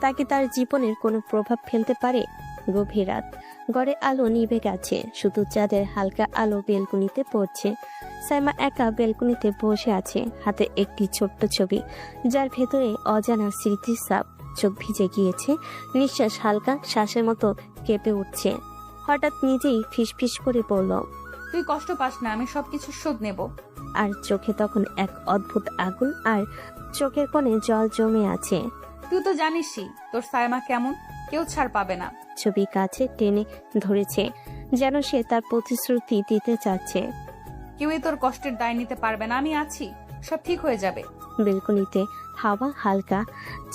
তাকে তার জীবনের কোনো প্রভাব ফেলতে পারে। গভীর রাত, ঘরে আলো নিভে গেছে, শুধু চাঁদের হালকা আলো বেলকুনিতে পড়ছে। সাইমা একা বেলকুনিতে বসে আছে, হাতে একটি ছোট্ট ছবি, যার ভেতরে অজানা স্মৃতির ছাপ। চোখ ভিজে গিয়েছে, নিঃশ্বাস হালকা শ্বাসের মতো কেঁপে উঠছে। হঠাৎ নিজেই ফিসফিস করে বলল, তুই কষ্ট পাস না, আমি সবকিছু শোধ নেব। আর চোখে তখন এক অদ্ভুত আগুন, আর চোখের কোণে জল জমে আছে। তুই তো জানিসই তোর সাইমা কেমন, কেউ ছাড় পাবে না। ছবি কাছে টেনে ধরেছে, যেন সে তার প্রতিশ্রুতি দিতে চাচ্ছে। কেউই তোর কষ্টের দায় নিতে পারবে না, আমি আছি, সব ঠিক হয়ে যাবে। বেলকনিতে হাওয়া হালকা,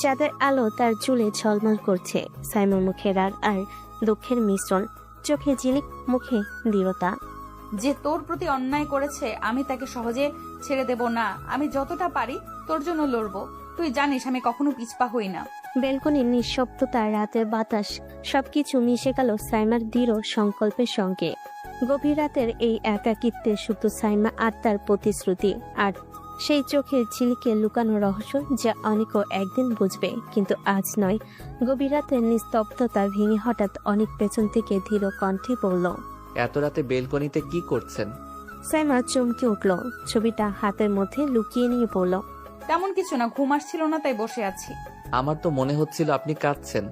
চাঁদের আলো তার চুলে ঝলমল করছে। সাইমার মুখে রাগ আর দুঃখের মিশ্রণ, চোখে ঝিলিক, মুখে দৃঢ়তা। যে তোর প্রতি অন্যায় করেছে আমি তাকে সহজে ছেড়ে দেব না। আমি যতটা পারি তোর জন্য লড়বো। তুই জানিস আমি কখনো পিছপা হই না। বেলকনির নিঃশব্দতা, রাতের বাতাস, সবকিছু মিশে গেল সাইমার দৃঢ় সংকল্পের সঙ্গে। গভীর রাতের এই একাকিত্বে শুধু সাইমা আর তার প্রতিশ্রুতি, আর সেই চোখের ঝিলিকে লুকানো রহস্য, যা অনেকও একদিন বুঝবে, কিন্তু আজ নয়। গভীর রাতের নিস্তব্ধতা ভেঙে হঠাৎ অনেক পেছন থেকে ধীর কণ্ঠে বলল, এত রাতে বেলকনিতে কি করছেন? সাইমা চমকে উঠল, ছবিটা হাতের মধ্যে লুকিয়ে নিয়ে বলল, তেমন কিছু না, ঘুম আসছিল না তাই বসে আছি। আমার তো মনে হচ্ছিল আপনি কাঁদছেন।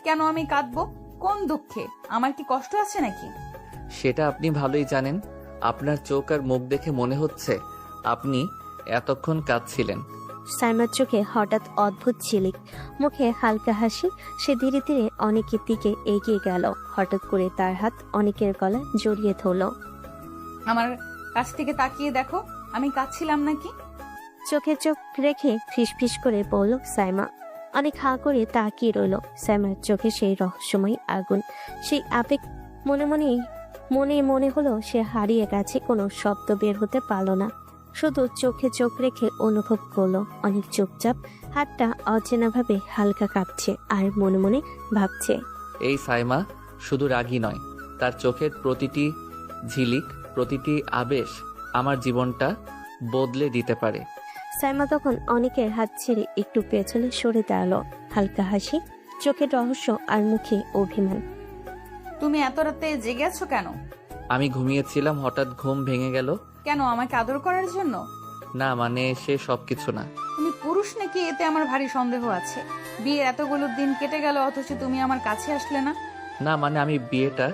কেন আমি কাঁদবো? কোন দুঃখে? আমার কি কষ্ট আছে নাকি? সেটা আপনি ভালোই জানেন। আপনার চোখ আর মুখ দেখে মনে হচ্ছে আপনি এতক্ষণ কাঁদছিলেন। সাইমার চোখে হঠাৎ অদ্ভুত ঝিলিক, মুখে হালকা হাসি। সে ধীরে ধীরে অনেকের দিকে এগিয়ে গেল, হঠাৎ করে তার হাত অনেকের গলা জড়িয়ে ধরল। আমার কাছ থেকে তাকিয়ে দেখো, আমি কাঁদছিলাম নাকি? চোখে চোখ রেখে ফিসফিস করে বলল সাইমা। অনেক হাঁ করে তাকিয়ে রইল। সাইমার চোখে সেই রহস্যময় আগুন, সেই আবেগ। মনে মনে হলো সে হারিয়ে গেছে, কোনো শব্দ বের হতে পারল না, শুধু চোখে চোখ রেখে অনুভব করলো অনেক চুপচাপ, হাতটা অচেনাভাবে হালকা কাঁপছে, আর মনে মনে ভাবছে, এই সাইমা শুধু রাগী নয়, তার চোখের প্রতিটি ঝিলিক, প্রতিটি আবেশ আমার জীবনটা বদলে দিতে পারে। সাইমা তখন অনেকের হাত ছেড়ে একটু পেছনে সরে দাঁড়ালো, হালকা হাসি, চোখের রহস্য আর মুখে অভিমান। তুমি এত রাতে জেগে আছো কেন? আমি ঘুমিয়েছিলাম, হঠাৎ ঘুম ভেঙে গেল। কেন, আমাকে আদর করার জন্য? না, মানে সে সবকিছু না। তুমি পুরুষ নাকি, এতে আমার ভারী সন্দেহ আছে। বিয়ের এতগুলো দিন কেটে গেল অথচ তুমি আমার কাছে আসলে না। না মানে আমি বিয়েটা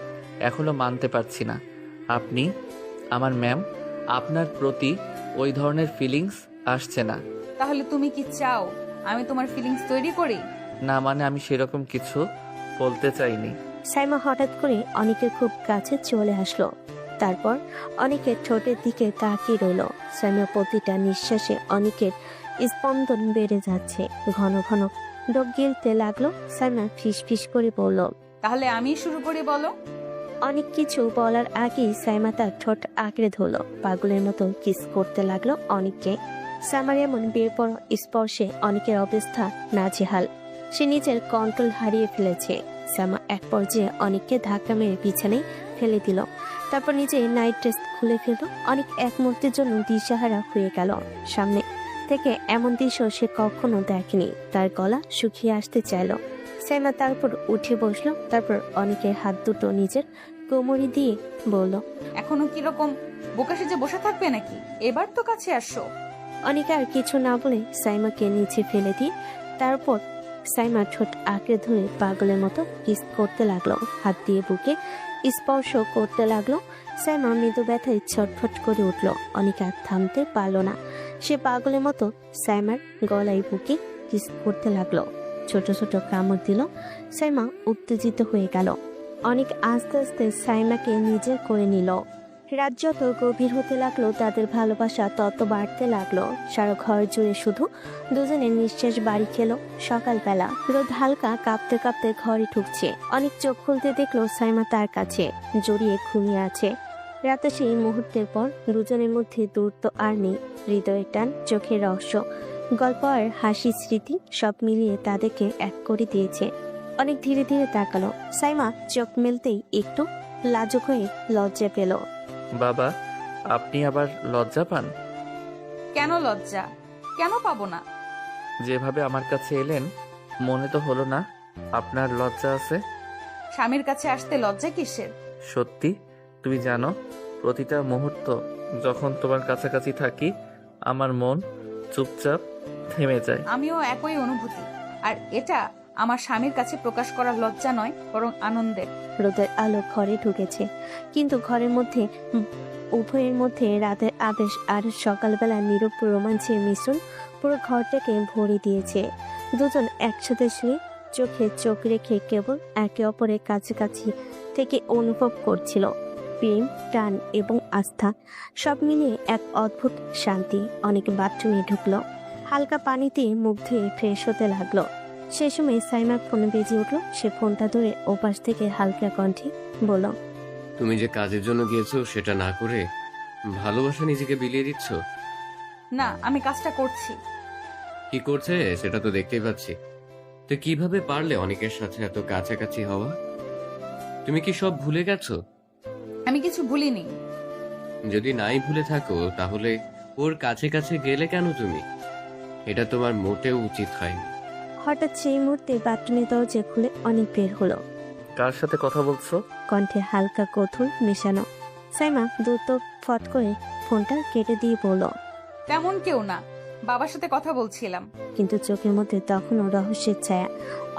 এখনো মানতে পারছি না। আপনি আমার ম্যাম, আপনার প্রতি ওই ধরনের ফিলিংস আসছে না। তাহলে তুমি কি চাও আমি তোমার ফিলিংস তৈরি করি? না মানে আমি সেরকম কিছু বলতে চাইনি। সাইমা হঠাৎ করে অনেকের খুব কাছে চলে আসলো, তারপর অনেকের ঠোঁটের দিকে তাকিয়ে রইল। সাইমার প্রতিটা নিঃশ্বাসে অনেকের স্পন্দন বেড়ে যাচ্ছে। ঘন ঘন ঢোক গিলতে লাগলো। সাইমা ফিস ফিস করে বলল, তাহলে আমি শুরু করি, বলো। অনেক কিছু বলার আগেই সাইমা তার ঠোঁট আঁকড়ে ধরলো। পাগলের মতো কিস করতে লাগলো অনেককে। সাইমার এমন বেপর স্পর্শে অনেকের অবস্থা নাজেহাল। সে নিজের কন্ট্রোল হারিয়ে ফেলেছে। সাইমা এক পর্যায়ে অনেককে ধাক্কা মেরে বিছানায় ফেলে দিল। তারপর নিজে নাইট ড্রেস খুলে ফেলল। অনেক এক মুহূর্তের জন্য দিশাহারা হয়ে গেল। সামনে থেকে এমন দৃশ্য সে কখনো দেখেনি। তার গলা শুকিয়ে আসতে চাইল। সাইমা তারপর উঠে বসলো। তারপর অনেকের হাত দুটো নিজের কোমরে দিয়ে বলল, এখনো কিরকম বোকা সেজে বসে থাকবে নাকি? এবার তো কাছে আসো। অনেকে আর কিছু না বলে সাইমাকে নিচে ফেলে দিয়ে তারপর সাইমা ঠোঁট আঁকড়ে ধরে পাগলের মতো কিস করতে লাগলো। হাত দিয়ে বুকে স্পর্শ করতে লাগলো। সাইমা মৃদু ব্যথায় ছটফট করে উঠলো। অনেক আর থামতে পারলো না। সে পাগলের মতো সাইমার গলায় বুকে কিস করতে লাগলো। ছোট ছোট কামড় দিল। সাইমা উত্তেজিত হয়ে গেল। অনেক আস্তে আস্তে সাইমাকে নিজের করে নিল। রাত যত গভীর হতে লাগলো তাদের ভালোবাসা তত বাড়তে লাগলো। সারা ঘর জুড়ে শুধু দুজনের নিঃশ্বাস বাড়ি খেলো। সকালবেলা রোদ হালকা কাঁপতে কাঁপতে ঘরে ঢুকছে। অনেক চোখ খুলতে দেখলো সাইমা তার কাছে জড়িয়ে ঘুমিয়ে আছে। রাতে সেই মুহূর্তের পর দুজনের মধ্যে দূরত্ব আর নেই। হৃদয়ের টান, চোখের রহস্য, গল্প আর হাসি, স্মৃতি সব মিলিয়ে তাদেরকে এক করে দিয়েছে। অনেক ধীরে ধীরে তাকালো। সাইমা চোখ মেলতেই একটু লাজুক হয়ে লজ্জা পেল। বাবা, আপনি আবার লজ্জা পান? কেন লজ্জা? কেন পাবো না? যেভাবে আমার কাছে এলেন মনে তো হলো না আপনার লজ্জা আছে। স্বামীর কাছে আসতে লজ্জা কিসের? সত্যি, তুমি জানো প্রতিটা মুহূর্ত যখন তোমার কাছাকাছি থাকি আমার মন চুপচাপ থেমে যায়। আমিও একই অনুভূতি। আর এটা আমার স্বামীর কাছে প্রকাশ করার লজ্জা নয়, বরং আনন্দের। রোদের আলো ঘরে ঢুকেছে, কিন্তু ঘরের মধ্যে উভয়ের মধ্যে রাতের আবেশ আর সকালবেলা নীরব রোমাঞ্চের মিশ্রণ পুরো ঘরটাকে ভরে দিয়েছে। দুজন একসাথে শুয়ে চোখে চোখ রেখে কেবল একে অপরের কাছাকাছি থেকে অনুভব করছিল প্রেম, টান এবং আস্থা। সব মিলিয়ে এক অদ্ভুত শান্তি। অনেক বাথরুমে ঢুকলো। হালকা পানিতে মুখ ধুয়ে ফ্রেশ হতে লাগলো। সে সময় সাইমার ফোনে বেজে উঠলো। সে ফোনটা ধরে ওপাশ থেকে হালকা কণ্ঠে বলল, তুমি যে কাজের জন্য গিয়েছো সেটা না করে ভালোবাসা নিজেকে বিলিয়ে দিচ্ছ। না, আমি কাজটা করছি। কি করছে সেটা তো দেখতেই পাচ্ছি। তো কিভাবে পারলে অনেকের সাথে এত কাছাকাছি হওয়া? তুমি কি সব ভুলে গেছো? আমি কিছু ভুলিনি। যদি নাই ভুলে থাকো তাহলে ওর কাছে কাছে গেলে কেন তুমি? এটা তোমার মোটেও উচিত হয়নি। হঠাৎ সেই মুহূর্তে বাথরুমের দরজা খুলে অনেক বের হলো। কার সাথে কথা বলছো? কণ্ঠে হালকা কৌতূহল মেশানো। সাইমা দ্রুত ফট করে ফোনটা কেটে দিয়ে বলল, তেমন কেউ না, বাবার সাথে কথা বলছিলাম। কিন্তু চোখের মধ্যে তখনও রহস্যের ছায়া।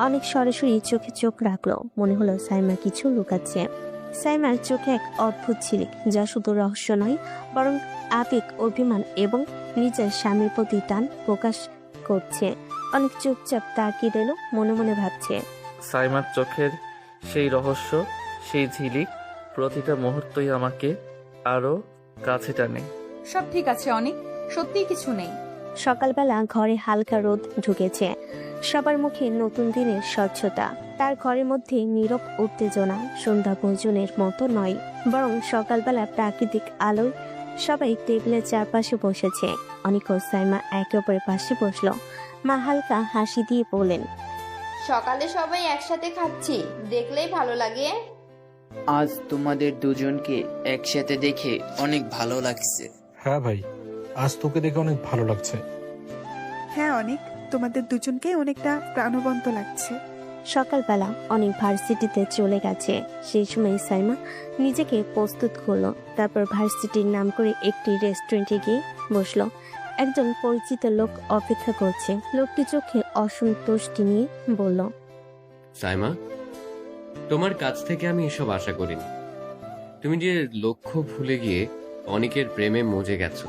অনেক সরাসরি চোখে চোখ রাখলো। মনে হলো সাইমা কিছু লুকাচ্ছে। সাইমার চোখে এক অদ্ভুত ঝিলিক, যা শুধু রহস্য নয় বরং আবেগ, অভিমান এবং নিজের স্বামীর প্রতি টান প্রকাশ করছে। অনেক চুপচাপ তাকিয়ে রইল, মনে মনে ভাবছে। সাইমার চোখের সেই রহস্য, সেই ঝিলিক প্রতিটা মুহূর্তই আমাকে আরো কাছে টানে। সব ঠিক আছে অনেক, সত্যিই কিছু নেই। সকালবেলা ঘরে হালকা রোদ ঢুকেছে। সবার মুখে নতুন দিনের স্বচ্ছতা। তার ঘরের মধ্যে নীরব উত্তেজনা সন্ধ্যা ভোজনের মতো নয়, বরং সকালবেলা প্রাকৃতিক আলোয় সবাই টেবিলের চারপাশে বসেছে। অনেক ও সাইমা একে অপরের পাশে বসলো। মা হালকা হাসি দিয়ে বললেন, সকালে সবাই একসাথে খাচ্ছি, দেখলেই ভালো লাগে। আজ তোমাদের দুজনকে একসাথে দেখে অনেক ভালো লাগছে। হ্যাঁ ভাই, আজ তোকে দেখে অনেক ভালো লাগছে। হ্যাঁ অনেক, তোমাদের দুজনকে অনেকটা প্রাণবন্ত লাগছে। সকালবেলা অনেক ভার্সিটিতে চলে গেছে। সেই সময় সাইমা নিজেকে প্রস্তুত করলো। তারপর ভার্সিটির নাম করে একটি রেস্টুরেন্টে গিয়ে বসলো। একজন পরিচিত লোক অপেক্ষা করছে। লোকটি চোখে অসন্তুষ্টি নিয়ে বলল, সাইমা, তোমার কাছ থেকে আমি এসব আশা করিনি। তুমি যে লক্ষ্য ভুলে গিয়ে অনেকের প্রেমে মজে গেছো।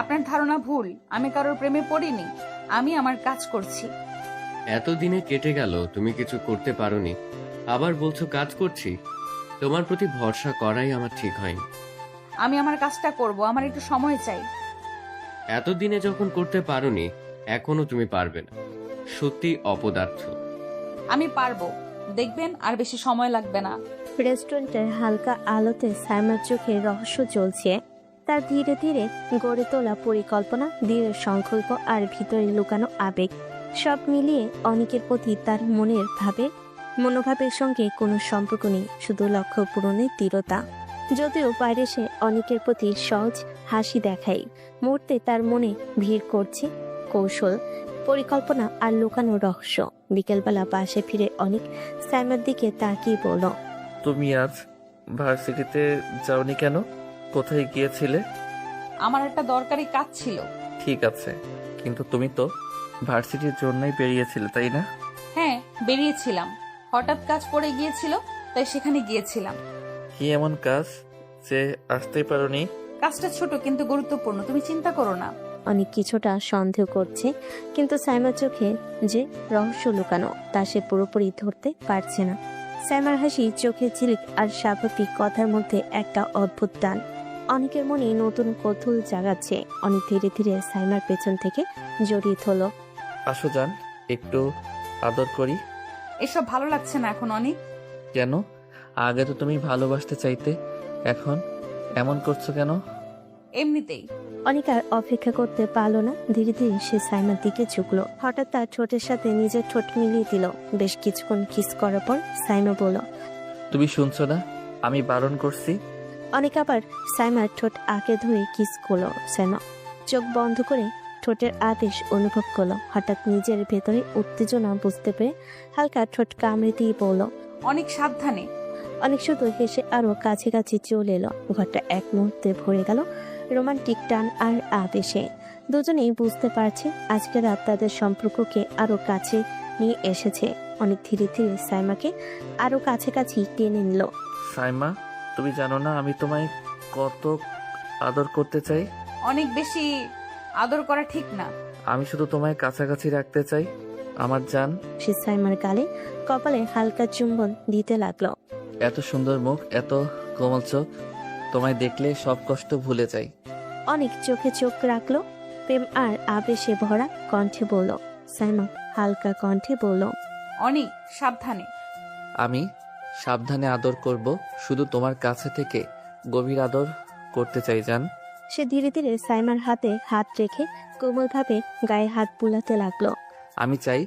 আপনার ধারণা ভুল। আমি কারোর প্রেমে পড়িনি। আমি আমার কাজ করছি। এতদিনে কেটে গেল, তুমি কিছু করতে পারোনি, আবার বলছো কাজ করছি। তোমার প্রতি ভরসা করাই আমার ঠিক হয়নি। আমি আমার কাজটা করব, আমার একটু সময় চাই। এতদিনে যখন করতে পারোনি, এখনো তুমি পারবে না। সত্যি অপদার্থ। আমি পারবো, দেখবেন আর বেশি সময় লাগবে না। রেস্টুরেন্টের হালকা আলোতে সাইমার চোখে রহস্য জ্বলছে। তার ধীরে ধীরে গড়ে তোলা পরিকল্পনা, দৃঢ় সংকল্প আর ভিতরে লুকানো আবেগ, সব মিলিয়ে অনেকের প্রতি তার মনোভাবের সঙ্গে কোনো সম্পর্ক নেই, শুধু লক্ষ্য পূরণের দৃঢ়তা। যদিও বাইরে সে অনেকের প্রতি সহজ হাসি দেখায়, মুহূর্তে তার মনে ভিড় করছে কৌশল, পরিকল্পনা আর লুকানো রহস্য। বিকেলবেলা বাসে ফিরে অনেক সাইমার দিকে তাকিয়ে বলল, তুমি আজ ভার্সিটিতে যাওনি কেন? কোথায় গিয়েছিলে? আমার একটা দরকারি কাজ ছিল। ঠিক আছে, কিন্তু তুমি তো ভার্সিটির জন্যই বেরিয়েছিলে, তাই না? হ্যাঁ, বেরিয়েছিলাম, হঠাৎ কাজ পড়ে গিয়েছিল, তাই সেখানে গিয়েছিলাম। কি এমন কাজ যে আসতেই পারোনি? কাজটা ছোট কিন্তু গুরুত্বপূর্ণ, তুমি চিন্তা করো না। অনেক কিছুটা সন্দেহ করছে, কিন্তু সাইমার চোখে যে রহস্য লুকানো তা সে পুরোপুরি ধরতে পারছে না। সাইমার হাসি, চোখের ঝিলিক আর স্বাভাবিক কথার মধ্যে একটা অদ্ভুত টান অনেকের মনে নতুন কৌতূহল জাগাচ্ছে। অনেক ধীরে ধীরে সাইমার পেছন থেকে জড়িয়ে ধরল। আসো যান, একটু আদর করি। এসব ভালো লাগছে না এখন অনেক। কেন? আগে তো তুমি ভালোবাসতে চাইতে, এখন এমন করছো কেন? এমনিতেই। অনেক আর অপেক্ষা করতে পারলো না, ধীরে ধীরে সে সাইমার দিকে ঝুঁকলো। হঠাৎ তার ঠোঁটের সাথে নিজের ঠোঁট মিলিয়ে দিল। বেশ কিছুক্ষণ কিস করার পর সাইমা বলল, তুমি শুনছো না? আমি বারণ করছি। অনেক আবার সাইমার ঠোঁট আঁকে ধরে কিস করলো। সাইমা চোখ বন্ধ করে ঠোঁটের আবেশ অনুভব করলো। হঠাৎ নিজের ভেতরে উত্তেজনা বুঝতে পেরে হালকা ঠোঁট কামড়ে দিয়ে বলল, অনেক সাবধানে। অনেক শুধু হেসে আরো কাছাকাছি চলে এলো। ঘরটা এক মুহূর্তে ভরে গেল রোমান্টিক টান আর আবেশে। দুজনেই বুঝতে পারছে আজকে রাত তাদের সম্পর্ককে আরো কাছে নিয়ে এসেছে। অনেক ধীরে ধীরে সাইমাকে আরো কাছাকাছি টেনে নিল। সাইমা, তুমি জানো না আমি তোমায় কত আদর করতে চাই? অনেক বেশি আদর করা ঠিক না। আমি শুধু তোমায় কাছাকাছি রাখতে চাই, আমার জান। সে সাইমার গালে কপালে হালকা চুম্বন দিতে লাগলো। এত সুন্দর মুখ, এত কোমল চোখ, তোমায় দেখলে সব কষ্ট ভুলে যাই। অনেক চোখে চোখ রাখলো, প্রেম আর আবেশে ভরা কণ্ঠে বলল। সাইমা হালকা কণ্ঠে বলল, অনেক সাবধানে। আমি সাবধানে আদর করব, শুধু তোমার কাছে থেকে গভীর আদর করতে চাই জান। সে ধীরে ধীরে সাইমার হাতে হাত রেখে কোমলভাবে গায়ে হাত বুলাতে লাগলো। আমি চাই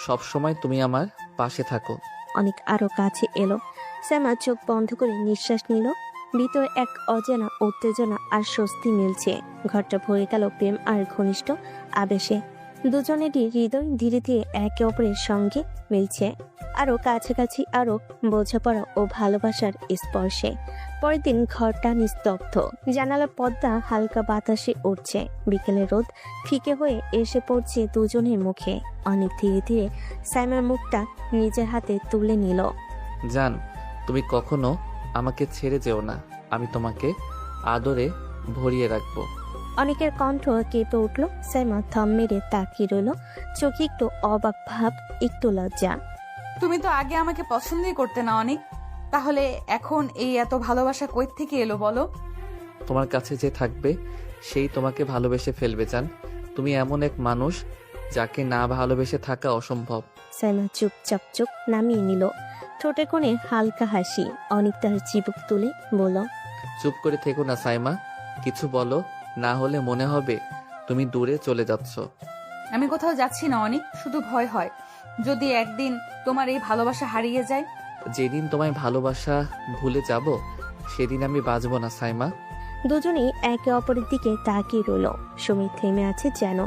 সব সময় তুমি আমার পাশে থাকো। অনেক আরো কাছে এলো। সাইমা চোখ বন্ধ করে নিঃশ্বাস নিল। ভিতরে এক অজানা উত্তেজনা আর স্বস্তি মিলছে। ঘরটা ভরে গেল প্রেম আর ঘনিষ্ঠ আবেশে। দুজনেরই হৃদয় ধীরে ধীরে একে অপরের সঙ্গে মিলছে, আরো কাছাকাছি, আরো বোঝাপড়া ও ভালোবাসার স্পর্শে। পরের দিন ঘরটা নিস্তব্ধ, জানালার পর্দা হালকা বাতাসে উঠছে। বিকেলের রোদ ফিকে হয়ে এসে পড়ছে দুজনের মুখে। অনেক ধীরে ধীরে সাইমার মুখটা নিজের হাতে তুলে নিল। জান, তুমি কখনো আমাকে ছেড়ে যেও না, আমি তোমাকে আদরে ভরিয়ে রাখবো। অনেকের কণ্ঠ কেঁপে উঠল। সাইমা থম মেরে তাকিয়ে রইল, চোখে একটু অবাক ভাব, একটু লজ্জা। তুমি তো আগে আমাকে পছন্দই করতে না অনেক, তাহলে এখন এই এত ভালোবাসা কই থেকে এলো বলো? তোমার কাছে যে থাকবে সেই তোমাকে ভালোবেসে ফেলবে জান। তুমি এমন এক মানুষ যাকে না ভালোবেসে থাকা অসম্ভব। সাইমা চুপচাপ চোখ নামিয়ে নিল, ঠোঁটে কোণে হালকা হাসি। অনেক তার চিবুক তুলে বলল, চুপ করে থেকো না সাইমা, কিছু বলো, না হলে মনে হবে তুমি দূরে চলে যাচ্ছ। আমি কোথাও যাচ্ছি না অনেক, শুধু ভয় হয় যদি একদিন তোমার এই ভালোবাসা হারিয়ে যায়। যেদিন তোমায় ভালোবাসা ভুলে যাব সেদিন আমি বাঁচব না সাইমা। দুজনেই একে অপরের দিকে তাকিয়ে রইল। সময় থেমে আছে যেন।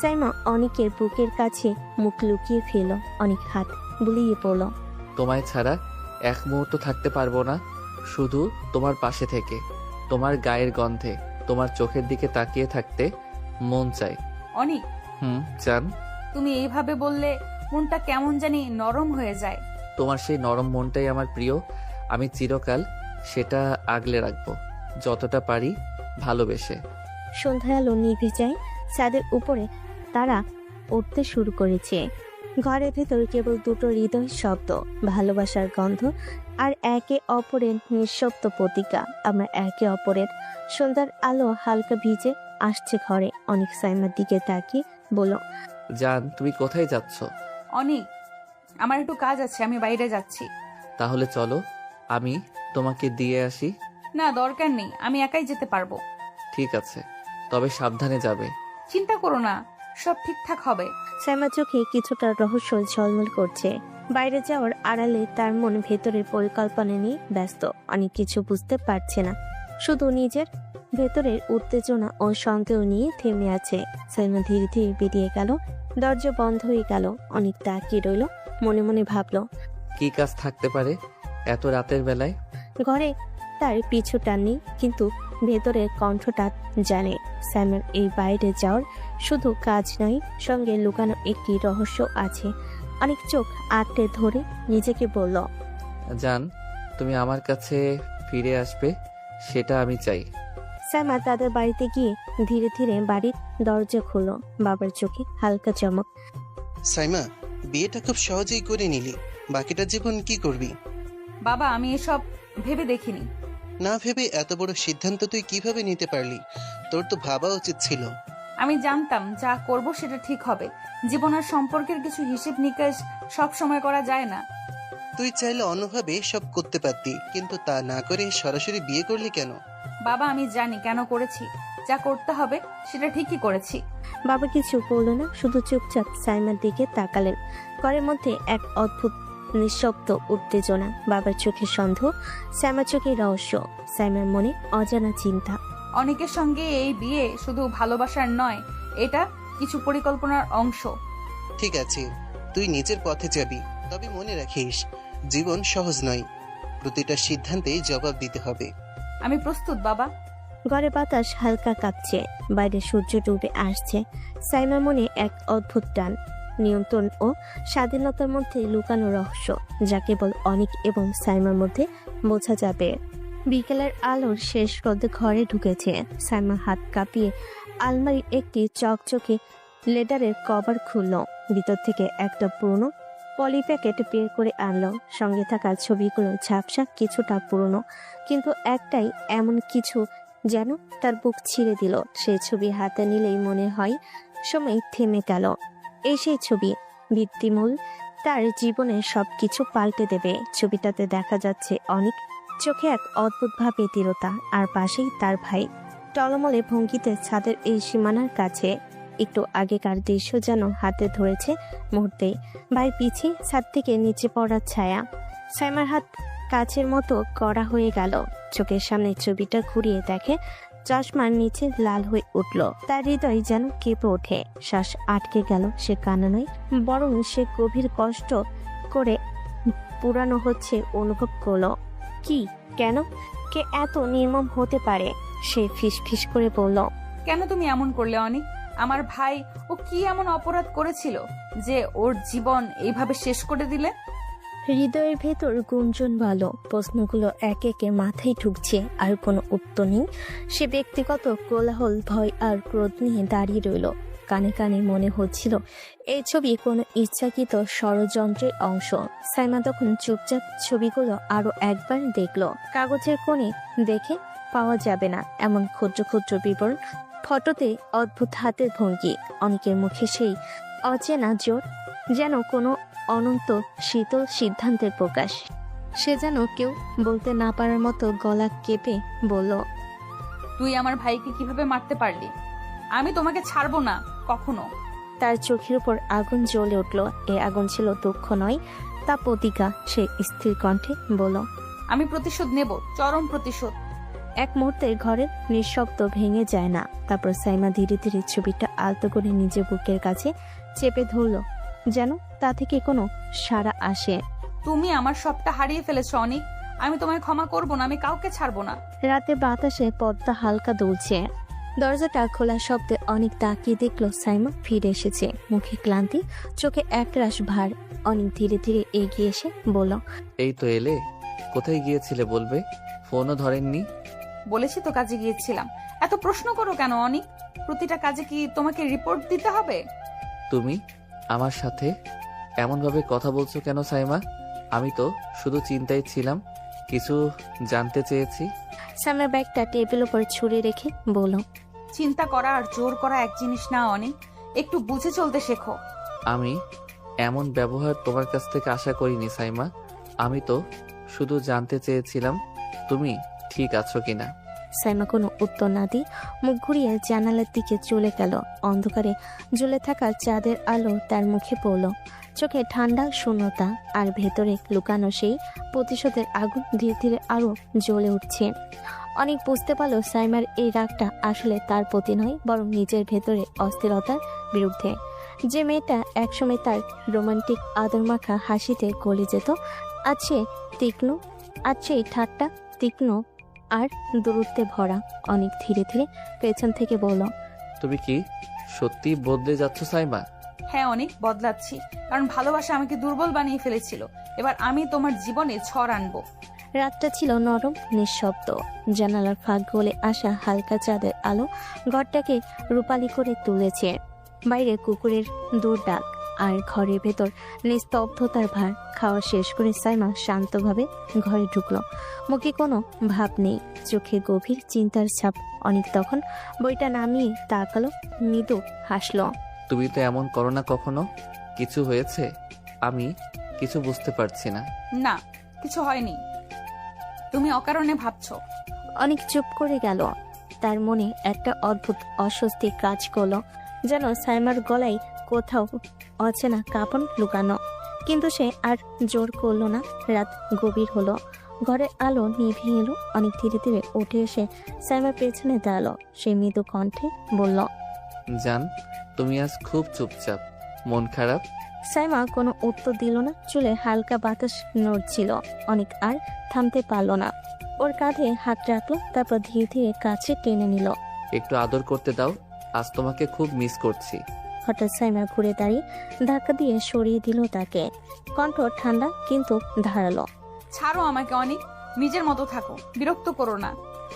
সাইমা অনেকের বুকের কাছে মুখ লুকিয়ে ফেল। অনেক হাত বুলিয়ে পড়ল। তোমায় ছাড়া এক মুহূর্ত থাকতে পারবো না, শুধু তোমার পাশে থেকে, তোমার গায়ের গন্ধে, তোমার চোখের দিকে তাকিয়ে থাকতে মন চাই। অনেক জান, তুমি এইভাবে বললে মনটা কেমন জানি নরম হয়ে যায়। তোমার সেই নরম মনটাই আমার প্রিয়, আমি চিরকাল সেটা আগলে রাখবো, যতটা পারি ভালোবেসে। সন্ধ্যা আলো নিভে যায়, ছাদের উপরে তারা উঠতে শুরু করেছে। ঘরের ভেতর কেবল দুটো হৃদয় শব্দ, ভালোবাসার গন্ধ আর একে অপরের নিঃশব্দ প্রতিজ্ঞা। আমরা একে অপরের। সন্ধ্যার আলো হালকা ভিজে আসছে ঘরে। অনেক সাইমার দিকে তাকিয়ে বলল, জান, তুমি কোথায় যাচ্ছ? অনেক, আমার একটু কাজ আছে, আমি বাইরে যাচ্ছি। তাহলে চলো, আমি তোমাকে দিয়ে আসি। না, দরকার নেই, আমি একাই যেতে পারবো। ঠিক আছে, তবে সাবধানে যাবে। চিন্তা করো না, সব ঠিকঠাক হবে। সাইমার চোখে কিছুটা রহস্য ঝলমল করছে। বাইরে যাওয়ার আড়ালে তার মন ভেতরের পরিকল্পনা নিয়ে ব্যস্ত। অনেক কিছু বুঝতে পারছে না, শুধু নিজের ভেতরের উত্তেজনা ও সন্দেহ নিয়ে থেমে আছে। সাইমা ধীরে ধীরে বেরিয়ে গেল। দরজা বন্ধ হয়ে গেল। অনেক তাকিয়ে রইল, মনে মনে ভাবলো, কি কাজ থাকতে পারে এত রাতের বেলায়? ঘরে তার পিছু টাননি, কিন্তু ভেতরের কণ্ঠটা জানে সাইমার এই বাইরে যাওয়ার শুধু কাজ নয়, সঙ্গে লুকানো একটি রহস্য আছে। অনেক চোখ আঁকড়ে ধরে নিজেকে বলল, জান, তুমি আমার কাছে ফিরে আসবে, সেটা আমি চাই। সাইমা তাদের বাড়িতে গিয়ে ধীরে ধীরে বাড়ির দরজা খুলল। বাবার চোখে হালকা চমক। সাইমা, বিয়েটা খুব সহজেই করে নিলি, বাকিটা জীবন কি করবি? বাবা, আমি এসব ভেবে দেখিনি। না ভেবে এত বড় সিদ্ধান্ত তুই কিভাবে নিতে পারলি? তোর তো ভাবা উচিত ছিল। আমি জানতাম যা করব সেটা ঠিক হবে। জীবন আর সম্পর্কের কিছু হিসেব নিকাশ সব সময় করা যায় না। তুই চাইলে অন্যভাবে সব করতে পারতি, কিন্তু তা না করে সরাসরি বিয়ে করলি কেন? বাবা, আমি জানি কেন করেছি। যা করতে হবে সেটা ঠিকই করেছি। বাবা কিছু বলল না, শুধু চুপচাপ সাইমার দিকে তাকালেন। ঘরের মধ্যে এক অদ্ভুত নিঃশব্দ উত্তেজনা। বাবার চোখে সন্দেহ, সাইমার চোখে রহস্য, সাইমার মনে অজানা চিন্তা। অনেকের সঙ্গে এই বিয়ে শুধু ভালোবাসার নয়, এটা কিছু পরিকল্পনার অংশ। ঠিক আছে, তুই নিজের পথে যাবি, তবে মনে রাখিস জীবন সহজ নয়, প্রতিটা সিদ্ধান্তে জবাব দিতে হবে। আমি প্রস্তুত বাবা। ঘরে বাতাস হালকা কাঁপছে, বাইরে সূর্য ডুবে আসছে। সাইমার মনে এক অদ্ভুত টান, নিয়ন্ত্রণ ও স্বাধীনতার মধ্যে লুকানো রহস্য, যা কেবল অনিক এবং সাইমার মধ্যে বোঝা যাবে। বিকেলের আলোর শেষ রোদে ঘরে ঢুকেছে। সাইমা হাত কাঁপিয়ে আলমারির একটি চকচকে লেদারের কভার খুলল। ভিতর থেকে একটা পুরনো পলি প্যাকেট বের করে আনলো। সঙ্গে থাকা ছবিগুলো ঝাপসা, কিছুটা পুরনো, কিন্তু একটাই এমন কিছু যেন তার বুক ছিঁড়ে দিল। সেই ছবি হাতে নিলেই মনে হয় সময় থেমে গেল। এই সেই ছবি, ভিত্তিমূল, তার জীবনের সবকিছু পাল্টে দেবে। ছবিটাতে দেখা যাচ্ছে অনেক, চোখে এক অদ্ভুতভাবে দৃঢ়তা, আর পাশেই তার ভাই, টলমলে ভঙ্গিতে ছাদের এই সীমানার কাছে। একটু আগেকার দৃশ্য যেন হাতে ধরেছে মুহূর্তেই। ভাই পিছে ছাদ থেকে নিচে পড়ার ছায়া। সাইমার হাত কাচের মতো কড়া হয়ে গেল। চোখের সামনে ছবিটা ঘুরিয়ে দেখে, চশমার নিচে লাল হয়ে উঠল। তার হৃদয় যেন কেঁপে ওঠে। শ্বাস আটকে গেল। সে কান্না নয়, বরং সে গভীর কষ্ট করে পুরানো হচ্ছে অনুভব করলো। কি, কেন, কে এত নির্মম হতে পারে? সে ফিসফিস করে বলল, কেন তুমি এমন করলে অনিক? আমার ভাই, ও কি এমন অপরাধ করেছিল যে ওর জীবন এইভাবে শেষ করে দিলে? হৃদয়ের ভেতর গুঞ্জন ভালো, প্রশ্নগুলো একে একে মাথায় ঢুকছে, আর কোনো উত্তর নেই। সে ব্যক্তিগত কোলাহল, ভয় আর ক্রোধ নিয়ে দাঁড়িয়ে রইল। কানে কানে মনে হচ্ছিল এই ছবি কোনো ইচ্ছাকৃত ষড়যন্ত্রের অংশ। সাইমা তখন চুপচাপ ছবিগুলো আরো একবার দেখলো। কাগজের কোণে দেখে পাওয়া যাবে না এমন ক্ষুদ্র ক্ষুদ্র বিবরণ, ফটোতে অদ্ভুত হাতের ভঙ্গি, অনেকের মুখে সেই অচেনা জোর, যেন কোনো অনন্ত শীতল সিদ্ধান্তের প্রকাশ। সে যেন কেউ বলতে না পারার মতো গলা কেঁপে বলল, তুই আমার ভাইকে কিভাবে মারতে পারলি? আমি তোমাকে ছাড়বো না কখনো। তার চোখের উপর আগুন জ্বলে উঠল। এই আগুন ছিল দুঃখ নয়, তা প্রতিজ্ঞা। সে স্থির কণ্ঠে বলল, আমি প্রতিশোধ নেব, চরম প্রতিশোধ। এক মুহূর্তে ঘরের নিঃশব্দ ভেঙে যায় না। তারপর সাইমা ধীরে ধীরে ছবিটা আলতো করে নিজের বুকের কাছে চেপে ধরল, যেন তা থেকে কোনো সাড়া আসে। তুমি আমার সবটা হারিয়ে ফেলেছো অনিক, আমি তোমায় ক্ষমা করবো না, আমি কাউকে ছাড়বো না। রাতে বাতাসে পদ্মা হালকা দুলছে। দরজাটা খোলা শব্দে অনেক তাকিয়ে দেখলো সাইমা ফিরে এসেছে। মুখে ক্লান্তি, চোখে একরাশ ভার। অনেক ধীরে ধীরে এগিয়ে এসে বলল, এই তো এলে, কোথায় গিয়েছিলে বলবে? ফোনও ধরেননি। বলেছি তো কাজে গিয়েছিলাম। এত প্রশ্ন করো কেন অনিক? প্রতিটা কাজে কি তোমাকে রিপোর্ট দিতে হবে? তুমি আমার সাথে এমনভাবে কথা বলছো কেন সাইমা? আমি তো শুধু চিন্তায় ছিলাম, কিছু জানতে চেয়েছি। সাইমার ব্যাগটা টেবিল উপর ছুঁড়ে রেখে বলল, চিন্তা করা আর জোর করা এক জিনিস না অনেক, একটু বুঝে চলতে শেখো। আমি এমন ব্যবহার তোমার কাছ থেকে আশা করিনি সাইমা। আমি তো শুধু জানতে চেয়েছিলাম তুমি ঠিক আছো কিনা। সাইমা কোনো উত্তর না দিয়ে মুখ ঘুরিয়ে জানালার দিকে চলে গেল। অন্ধকারে জ্বলে থাকা চাঁদের আলো তার মুখে পড়ল। চোখে ঠান্ডা শূন্যতা, আর ভেতরে লুকানো সেই প্রতিশোধের আগুন ধীরে ধীরে আরো জ্বলে উঠছে। অনেক বুঝতে পারল সাইমার এই রাগটা আসলে তার প্রতি নয়, বরং নিজের ভেতরে অস্থিরতার বিরুদ্ধে। যে মেয়েটা একসময় তার রোমান্টিক আদরমাখা হাসিতে গলে যেত, আজ সে তীক্ষ্ণ, আজ সেই ঠাট্টা তীক্ষ্ণ আর দূরত্বে ভরা। অনেক ধীরে ধীরে পেছন থেকে বলল, তুমি কি সত্যি বদলে যাচ্ছ সাইমা? হ্যাঁ অনেক বদলাচ্ছি, কারণ ভালোবাসা আমাকে দুর্বল বানিয়ে ফেলেছিল। এবার আমি তোমার জীবনে ঝড় আনবো। রাতটা ছিল নরম নিঃশব্দ। জানালার ফাঁক গলে আসা হালকা চাঁদের আলো ঘরটাকে রূপালি করে তুলেছে। বাইরে কুকুরের দূর ডাক, আর ঘরের ভেতর নিস্তব্ধতার ভার। খাওয়া শেষ করে সাইমা শান্তভাবে ঘরে ঢুকলো। মুখে কোনো ভাব নেই, চোখে গভীর চিন্তার ছাপ। অনেক তখন বইটা নামিয়ে তাকালো, মৃদু হাসলো। তুমি তো এমন করো না কখনো। কিছু হয়েছে? আমি কিছু বুঝতে পারছি না। না, কিছু হয়নি, তুমি অকারণে ভাবছো। অনেক চুপ করে গেল। তার মনে একটা অদ্ভুত অস্বস্তি কাজ করলো, যেন সাইমার গলায় কোথাও অচেনা কাঁপন লুকানো। কিন্তু সে আর জোর করলো না। রাত গভীর হলো, ঘরের আলো নিভে এলো। অনেক ধীরে ধীরে উঠে এসে সাইমার পেছনে দাঁড়ালো। সে মৃদু কণ্ঠে বলল, জান, তুমি আজ খুব চুপচাপ, মন খারাপ? সাইমা কোনো উত্তর দিল না। চুলে হালকা বাতাস নড়ছিল। অনেক আর থামতে পারল না। ওর কাঁধে হাত রাখলো, তারপর ধীরে ধীরে কাছে টেনে নিল। একটু আদর করতে দাও, আজ তোমাকে খুব মিস করছি। হঠাৎ সাইমা ঘুরে দাঁড়িয়ে ধাক্কা দিয়ে সরিয়ে দিল তাকে। কণ্ঠ ঠান্ডা কিন্তু ধারালো। ছাড়ো আমাকে অনেক, নিজের মতো থাকো, বিরক্ত করো না।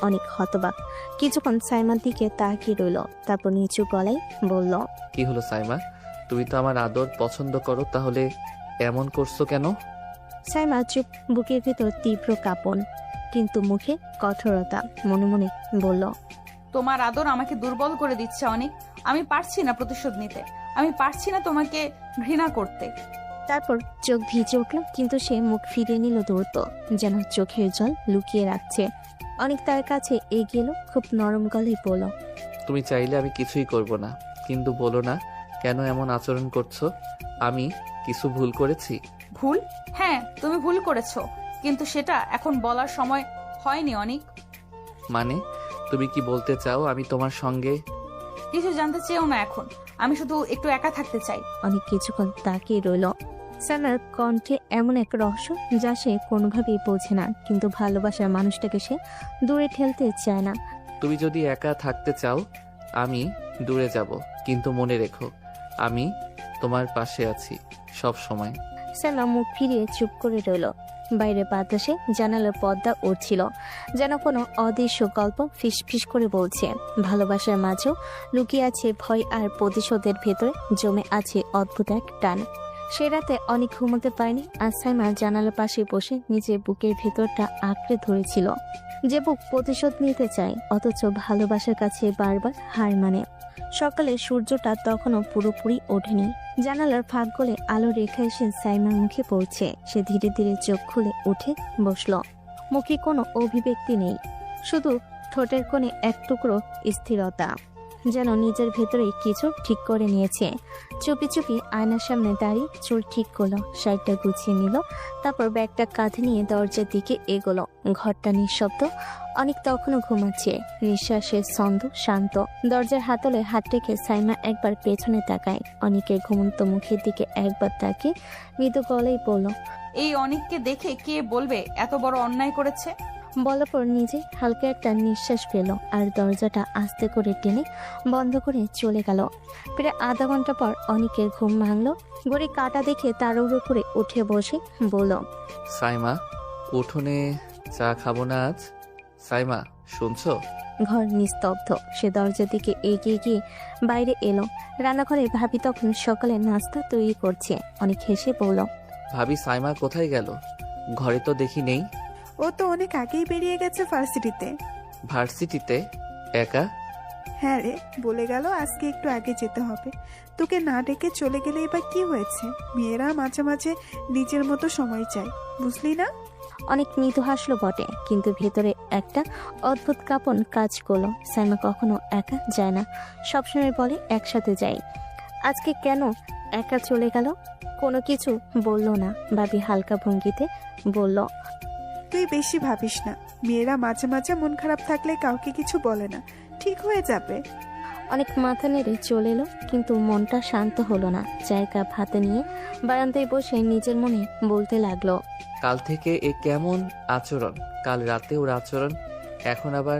অনেক হতবাক কিছুক্ষণ সাইমার দিকে তাকিয়ে রইল, তারপর নিচু গলায় বলল, কি হলো সাইমা? তুমি তো আমার আদর পছন্দ করো, তাহলে এমন করছো কেন? সাইমা চুপ। বুকের ভিতর তীব্র কাঁপন, কিন্তু মুখে কঠোরতা। মনে মনে বলল, তোমার আদর আমাকে দুর্বল করে দিচ্ছে অনেক। আমি পারছি না প্রতিশোধ নিতে, আমি পারছি না তোমাকে ঘৃণা করতে। তারপর চোখ ভিজে উঠল, কিন্তু সে মুখ ফিরিয়ে নিল দ্রুত, যেন চোখের জল লুকিয়ে রাখছে। অনেক তার কাছে এগিয়ে এলো, খুব নরম গলায় বলল, তুমি চাইলে আমি কিছুই করব না, কিন্তু বলো না কেন এমন আচরণ করছো? আমি কিছু ভুল করেছি? ভুল? হ্যাঁ, তুমি ভুল করেছো, কিন্তু সেটা এখন বলার সময় হয়নি অনেক। মানে তুমি কি বলতে চাও আমি তোমার সঙ্গে? কিছু জানতে চেয়েও না এখন, আমি শুধু একটু একা থাকতে চাই। অনেক কিছুক্ষণ তাকিয়ে রইল। সানার কণ্ঠে এমন এক রহস্য যা সে কোনোভাবেই বোঝে না, কিন্তু ভালোবাসার মানুষটাকে সে দূরে ঠেলতে চায় না। তুমি যদি একা থাকতে চাও আমি দূরে যাব, কিন্তু মনে রেখো আমি তোমার পাশে আছি সব সময়। সানা মুখ ফিরিয়ে চুপ করে রইল। বাইরে বাতাসে জানালার পর্দা উঠছিল, যেন কোনো অদৃশ্য গল্প ফিসফিস করে বলছে। ভালোবাসার মাঝেও লুকিয়ে আছে ভয়, আর প্রতিশোধের ভেতরে জমে আছে অদ্ভুত এক টান। সে রাতে অনেক ঘুমোতে পারেনি। আর সাইমা জানালার পাশে বসে নিজের বুকের ভেতরটা আঁকড়ে ধরেছিল, যে বুক প্রতিশোধ নিতে চায় অথচ ভালোবাসার কাছে বারবার হার মানে। সকালে সূর্যটা তখনও পুরোপুরি ওঠেনি। জানালার ফাঁক গলে আলো রেখা এসে সাইমার মুখে পড়ছে। সে ধীরে ধীরে চোখ খুলে উঠে বসল। মুখে কোনো অভিব্যক্তি নেই, শুধু ঠোঁটের কোণে এক টুকরো স্থিরতা, যেন নিজের ভেতরে কিছু ঠিক করে নিয়েছে। চুপি চুপি আয়নার সামনে দাঁড়িয়ে চুল ঠিক করলো, শাড়িটা গুছিয়ে নিল, তারপর ব্যাগটা কাঁধে নিয়ে দরজার দিকে এগোলো। ঘরটা নিঃশব্দ, অনেক তখনও ঘুমাচ্ছে, নিঃশ্বাসের ছন্দ শান্ত। দরজার হাতলে হাত রেখে সাইমা একবার পেছনে তাকায়। অনেকের ঘুমন্ত মুখের দিকে একবার তাকিয়ে মৃদু গলায় বলল, এই অনেককে দেখে কে বলবে এত বড় অন্যায় করেছে? বলার পর নিজে হালকা একটা নিঃশ্বাস পেল, আর দরজাটা আস্তে করে টেনে বন্ধ করে চলে গেল। প্রায় আধা ঘন্টা পর অনেকের ঘুম ভাঙলো। ঘড়ি কাটা দেখে তাড়াহুড়ো করে উঠে বসে বলল, সাইমা, উঠোনে চা খাবো না আজ? সাইমা শুনছো? ঘর নিস্তব্ধ। সে দরজার দিকে এগিয়ে গিয়ে বাইরে এলো। রান্নাঘরে ভাবি তখন সকালে নাস্তা তৈরি করছে। অনেক হেসে বলল, ভাবি সাইমা কোথায় গেল? ঘরে তো দেখি নেই। ও তো অনেক আগেই বেরিয়ে গেছে ভার্সিটিতে। ভার্সিটিতে? একা? হ্যাঁ রে, বলে গেল আজকে একটু আগে যেতে হবে। তোকে না ডেকে চলে গেলে এবার কি হয়েছে? মেয়েরা মাঝে মাঝে নিজের মতো সময় চায়, বুঝলি না? অনেক মৃদু হাসলো বটে, কিন্তু ভেতরে একটা অদ্ভুত কাঁপন কাজ করলো। সাইমা কখনো একা যায় না, সবসময় বলে একসাথে যাই। আজকে কেন একা চলে গেল? কোনো কিছু বলল না। ভাবি হালকা ভঙ্গিতে বলল, তুই বেশি ভাবিস না। মেয়েরা মাঝে মাঝে মন খারাপ থাকলে কাউকে কিছু বলে না, ঠিক হয়ে যাবে। অনেক মাথা নেড়ে চলে এলো, কিন্তু মনটা শান্ত হলো না। চায়ের কাপ হাতে নিয়ে বারান্দায় বসে নিজের মনে বলতে লাগলো, কাল থেকে এ কেমন আচরণ? কাল রাতে ওর আচরণ, এখন আবার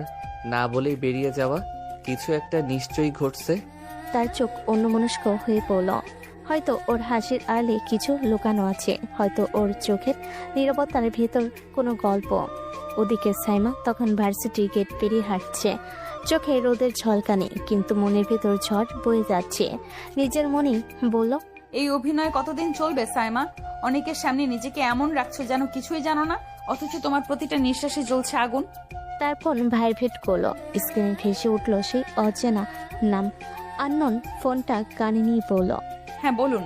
না বলেই বেরিয়ে যাওয়া। কিছু একটা নিশ্চয়ই ঘটছে। তার চোখ অন্যমনস্ক হয়ে পড়ল। হয়তো ওর হাসির আড়ালে কিছু লুকানো আছে, হয়তো ওর চোখের নীরবতার ভেতর কোনো গল্প। ওদিকে সাইমা তখন ভার্সিটির গেট পেরিয়ে হাঁটছে। চোখে রোদের ঝলকানি, কিন্তু মনের ভেতর ঝড় বয়ে যাচ্ছে। নিজের মনেই বলল, এই অভিনয় কতদিন চলবে সাইমা? অনেকের সামনে নিজেকে এমন রাখছো যেন কিছুই জানো না, অথচ তোমার প্রতিটা নিঃশ্বাসে জ্বলছে আগুন। তারপর ভাইব্রেট করলো। স্ক্রিনে ভেসে উঠলো সেই অচেনা নাম। আননোন ফোনটা কানে নিয়ে বলল, হ্যাঁ বলুন।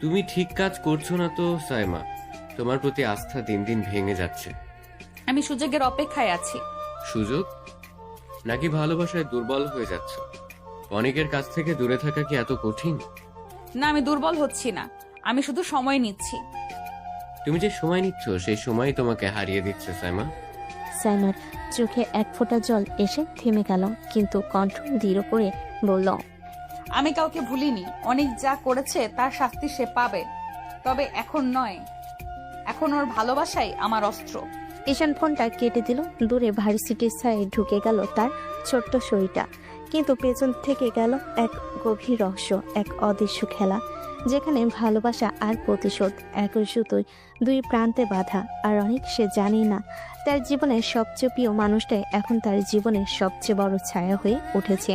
তুমি ঠিক কাজ করছো না তো সাইমা। তোমার প্রতি আস্থা দিন দিন ভেঙে যাচ্ছে। আমি সুযোগের অপেক্ষায় আছি। সুযোগ? নাকি ভালোবাসায় দুর্বল হয়ে যাচ্ছ? অনেকের কাছ থেকে দূরে থাকা কি এত কঠিন? না, আমি দুর্বল হচ্ছি না, আমি শুধু সময় নিচ্ছি। তুমি যে সময় নিচ্ছ সেই সময়ই তোমাকে হারিয়ে দিচ্ছে সাইমা। সাইমার চোখে এক ফোঁটা জল এসে থেমে গেল, কিন্তু কণ্ঠ দৃঢ় করে বলল, আমি কাউকে ভুলিনি। অনেক যা করেছে তার শাস্তি সে পাবে, তবে এখন নয়। এখন ওর ভালোবাসাই আমার অস্ত্র। ঈশান ফোনটা কেটে দিল। দূরে ভার্সিটির ছায়ে ঢুকে গেল তার ছোট্ট শরীরটা, কিন্তু পেছন থেকে গেল এক গভীর রহস্য, এক অদৃশ্য খেলা, যেখানে ভালোবাসা আর প্রতিশোধ একই সুতোয় দুই প্রান্তে বাঁধা। আর অনেক সে জানেই না, তার জীবনের সবচেয়ে প্রিয় মানুষটাই এখন তার জীবনের সবচেয়ে বড় ছায়া হয়ে উঠেছে।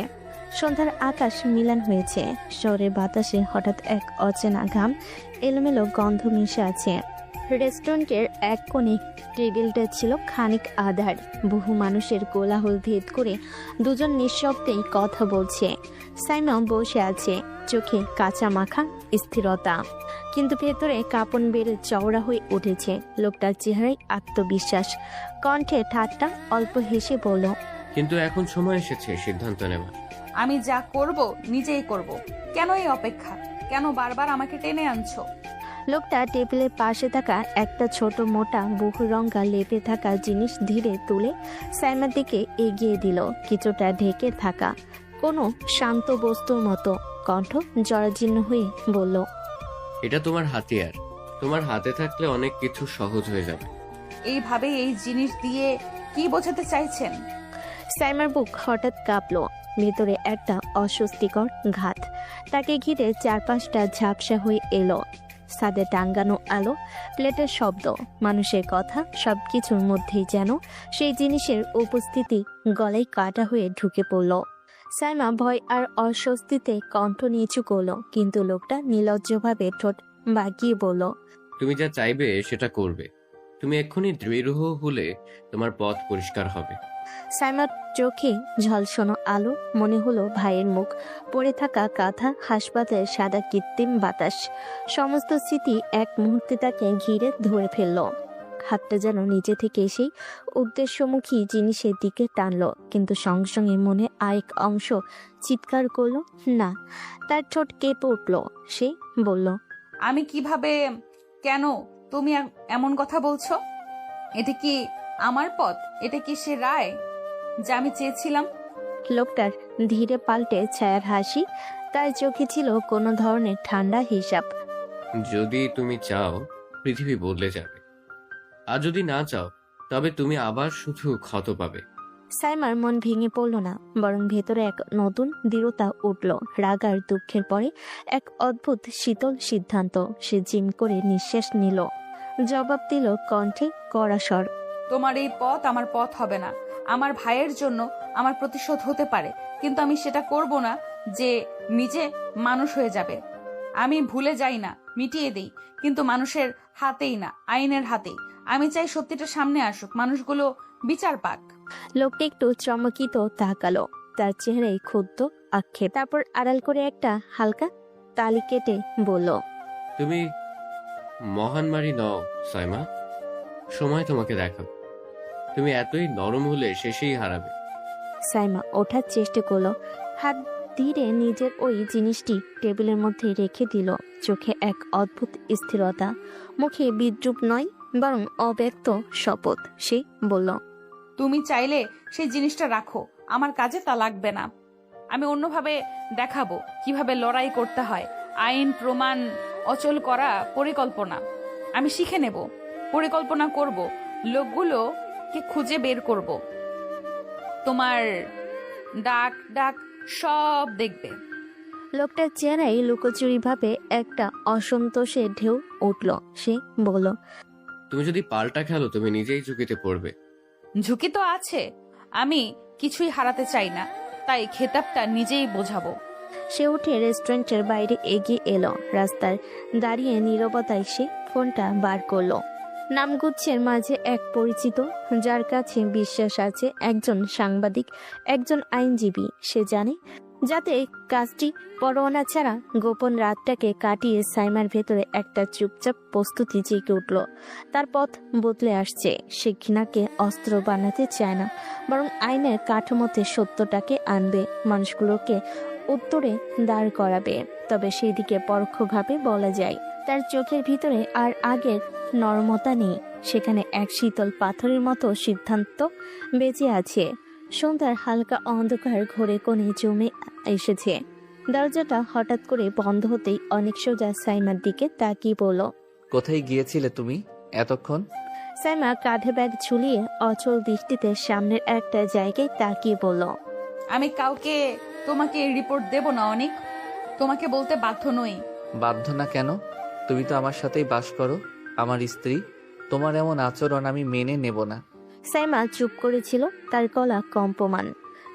সন্ধ্যার আকাশ মিলান হয়েছে। শহরের বাতাসে হঠাৎ এক অচেনা ঘাম এলোমেলো গন্ধ মিশে আছে। রেস্টুরেন্টের এক কোণে টেবিলটা ছিল খানিক আধার। বহু মানুষের কোলাহল ভেদ করে দুজন নিঃশব্দেই কথা বলছে। সাইমা বসে আছে, চোখে কাঁচা মাখা স্থিরতা, কিন্তু ভেতরে কাঁপন বেড়ে চওড়া হয়ে উঠেছে। লোকটার চেহারায় আত্মবিশ্বাস, কণ্ঠে ঠাট্টা, অল্প হেসে বলল, কিন্তু এখন সময় এসেছে সিদ্ধান্ত নেওয়ার। আমি যা করব নিজেই করব। কেন এই অপেক্ষা? কেন বারবার আমাকে টেনে আনছো? লোকটা টেবিলের পাশে থাকা একটা ছোট মোটা বহুরঙা লেপে থাকা জিনিস ধীরে তুলে সাইমার দিকে এগিয়ে দিল। কিছুটা ঢেকে থাকা কোনো শান্ত বস্তুর মতো। কণ্ঠ জরাজীর্ণ হয়ে বলল, এটা তোমার হাতিয়ার। তোমার হাতে থাকলে অনেক কিছু সহজ হয়ে যাবে। এইভাবে এই জিনিস দিয়ে কি বোঝাতে চাইছেন? সাইমার বুক হঠাৎ কাঁপলো। ভেতরে একটা অস্বস্তিকর ঘাত। তাকে ঘিরে চারপাশটা ঝাপসা হয়ে এলো। ছাদে টাঙ্গানো আলো, প্লেটের শব্দ, মানুষের কথা, সবকিছুর মধ্যেই যেন সেই জিনিসের উপস্থিতি গলায় কাটা হয়ে ঢুকে পড়ল। সাইমা ভয় আর অস্বস্তিতে কণ্ঠ নিচু করল, কিন্তু লোকটা নির্লজ্জভাবে ঠোঁট বাগিয়ে বলল, তুমি যা চাইবে সেটা করবে। তুমি এক্ষুনি দৃঢ় হলে তোমার পথ পরিষ্কার হবে। সাইমার চোখে ঝলসনো আলো, মনে হলো ভাইয়ের মুখ, পড়ে থাকা কাঁথা, হাসপাতালের সাদা কৃত্রিম বাতাস, সমস্ত স্মৃতি এক মুহূর্তে তাকে ঘিরে ধরে ফেলল। হাতটা যেন নিজে থেকে সেই উদ্দেশ্যমুখী জিনিসের দিকে টানলো, কিন্তু সঙ্গে সঙ্গে মনে আরেক অংশ চিৎকার করলো না। তার ঠোঁট কেঁপে উঠল। সে বলল, আমি কিভাবে? কেন তুমি এমন কথা বলছো? এটা কি আমার পথ? এটা কি সে রায় যা আমি চেয়েছিলাম? লোকটার ধীরে পাল্টে ছায়ার হাসি, তার চোখে ছিল কোনো ধরনের ঠান্ডা হিসাব। যদি তুমি চাও পৃথিবী বদলে যাবে, আর যদি না চাও তবে তুমি আবার শুধু ক্ষত পাবে। সাইমার মন ভেঙে পড়ল না, বরং ভেতরে এক নতুন দৃঢ়তা উঠল। রাগ আর দুঃখের পরে এক অদ্ভুত শীতল সিদ্ধান্ত। সে জিম করে নিঃশ্বাস নিল, জবাব দিল কণ্ঠে কড়া স্বর, তোমার এই পথ আমার পথ হবে না। আমার ভাইয়ের জন্য আমার প্রতিশোধ হতে পারে, কিন্তু আমি সেটা করব না যে নিজে মানুষ হয়ে যাবে। আমি ভুলে যাই না, মিটিয়ে দেই, কিন্তু মানুষের হাতেই না, আইনের হাতেই। আমি চাই সত্যিটা সামনে আসুক, মানুষগুলো বিচার পাক। লোকটা একটু চমকিত তাকালো, তার চেহারায় ক্ষুব্ধ আক্ষেপ। তারপর আড়াল করে একটা হালকা তালি কেটে বলল, তুমি মহান মারি নও সাইমা, সময় তোমাকে দেখাবে। তুমি এতই নরম হলে শেষেই হারাবে। সাইমা ওঠার চেষ্টা করলো, হাত ধীরে নিজের ওই জিনিসটি টেবিলের মধ্যে রেখে দিল। চোখে এক অদ্ভুত স্থিরতা, মুখে বিদ্রুপ নয় বরং অব্যক্ত শপথ। সে বলল, তুমি চাইলে সেই জিনিসটা রাখো, আমার কাজে তা লাগবে না। আমি অন্যভাবে দেখাবো কিভাবে লড়াই করতে হয়। আইন প্রমাণ অচল করা পরিকল্পনা আমি শিখে নেব, পরিকল্পনা করব, লোকগুলোকে খুঁজে বের করব, তোমার ডাক ডাক সব দেখবে। লোকটার চেহারায় লুকোচুরি ভাবে একটা অসন্তোষের ঢেউ উঠল। সে বলল, তুমি যদি পাল্টা খেলো তুমি নিজেই ঝুঁকিতে পড়বে। ঝুঁকি তো আছে, আমি কিছুই হারাতে চাই না, তাই খেতাবটা নিজেই বোঝাবো। সে উঠে রেস্টুরেন্টের বাইরে এগিয়ে এলো। রাস্তায় দাঁড়িয়ে নীরবতায় সে ফোনটা বার করলো। নামগুচ্ছের মাঝে এক পরিচিত, যার কাছে বিশ্বাস আছে, একজন সাংবাদিক, একজন আইনজীবী। সে জানে যাতে কাজটি পরোয়ানা ছাড়া গোপন রাতটাকে কাটিয়ে সাইমার ভেতরে একটা চুপচাপ প্রস্তুতি জেগে উঠল। তার পথ বদলে আসছে। সে ঘৃণাকে অস্ত্র বানাতে চায় না, বরং আইনের কাঠামোতে সত্যটাকে আনবে, মানুষগুলোকে উত্তরে দাঁড় করাবে। তবে সেই দিকে পরোক্ষভাবে বলা যায় তার চোখের ভিতরে আর আগের নরমতা নেই। সেখানে এক শীতল পাথরের মতো সিদ্ধান্ত বেঁচে আছে। সন্ধ্যার হালকা অন্ধকার ঘরে কোণে জমে এসেছে। দরজাটা হঠাৎ করে বন্ধ হতেই অনেক সোজা সাইমার দিকে তাকিয়ে বলল, কোথায় গিয়েছিলে তুমি এতক্ষণ? সাইমা কাঁধে ব্যাগ ঝুলিয়ে অচল দৃষ্টিতে সামনের একটা জায়গায় তাকিয়ে বলল, আমি কাউকে তোমাকে রিপোর্ট দেব না অনেক, তোমাকে বলতে বাধ্য নই। বাধ্য না কেন? তুমি তো আমার সাথেই বাস করো, আমার স্ত্রী। তোমার এমন আচরণ আমি মেনে নেব না। সাইমা চুপ করেছিল, তার গলা কম্পমান,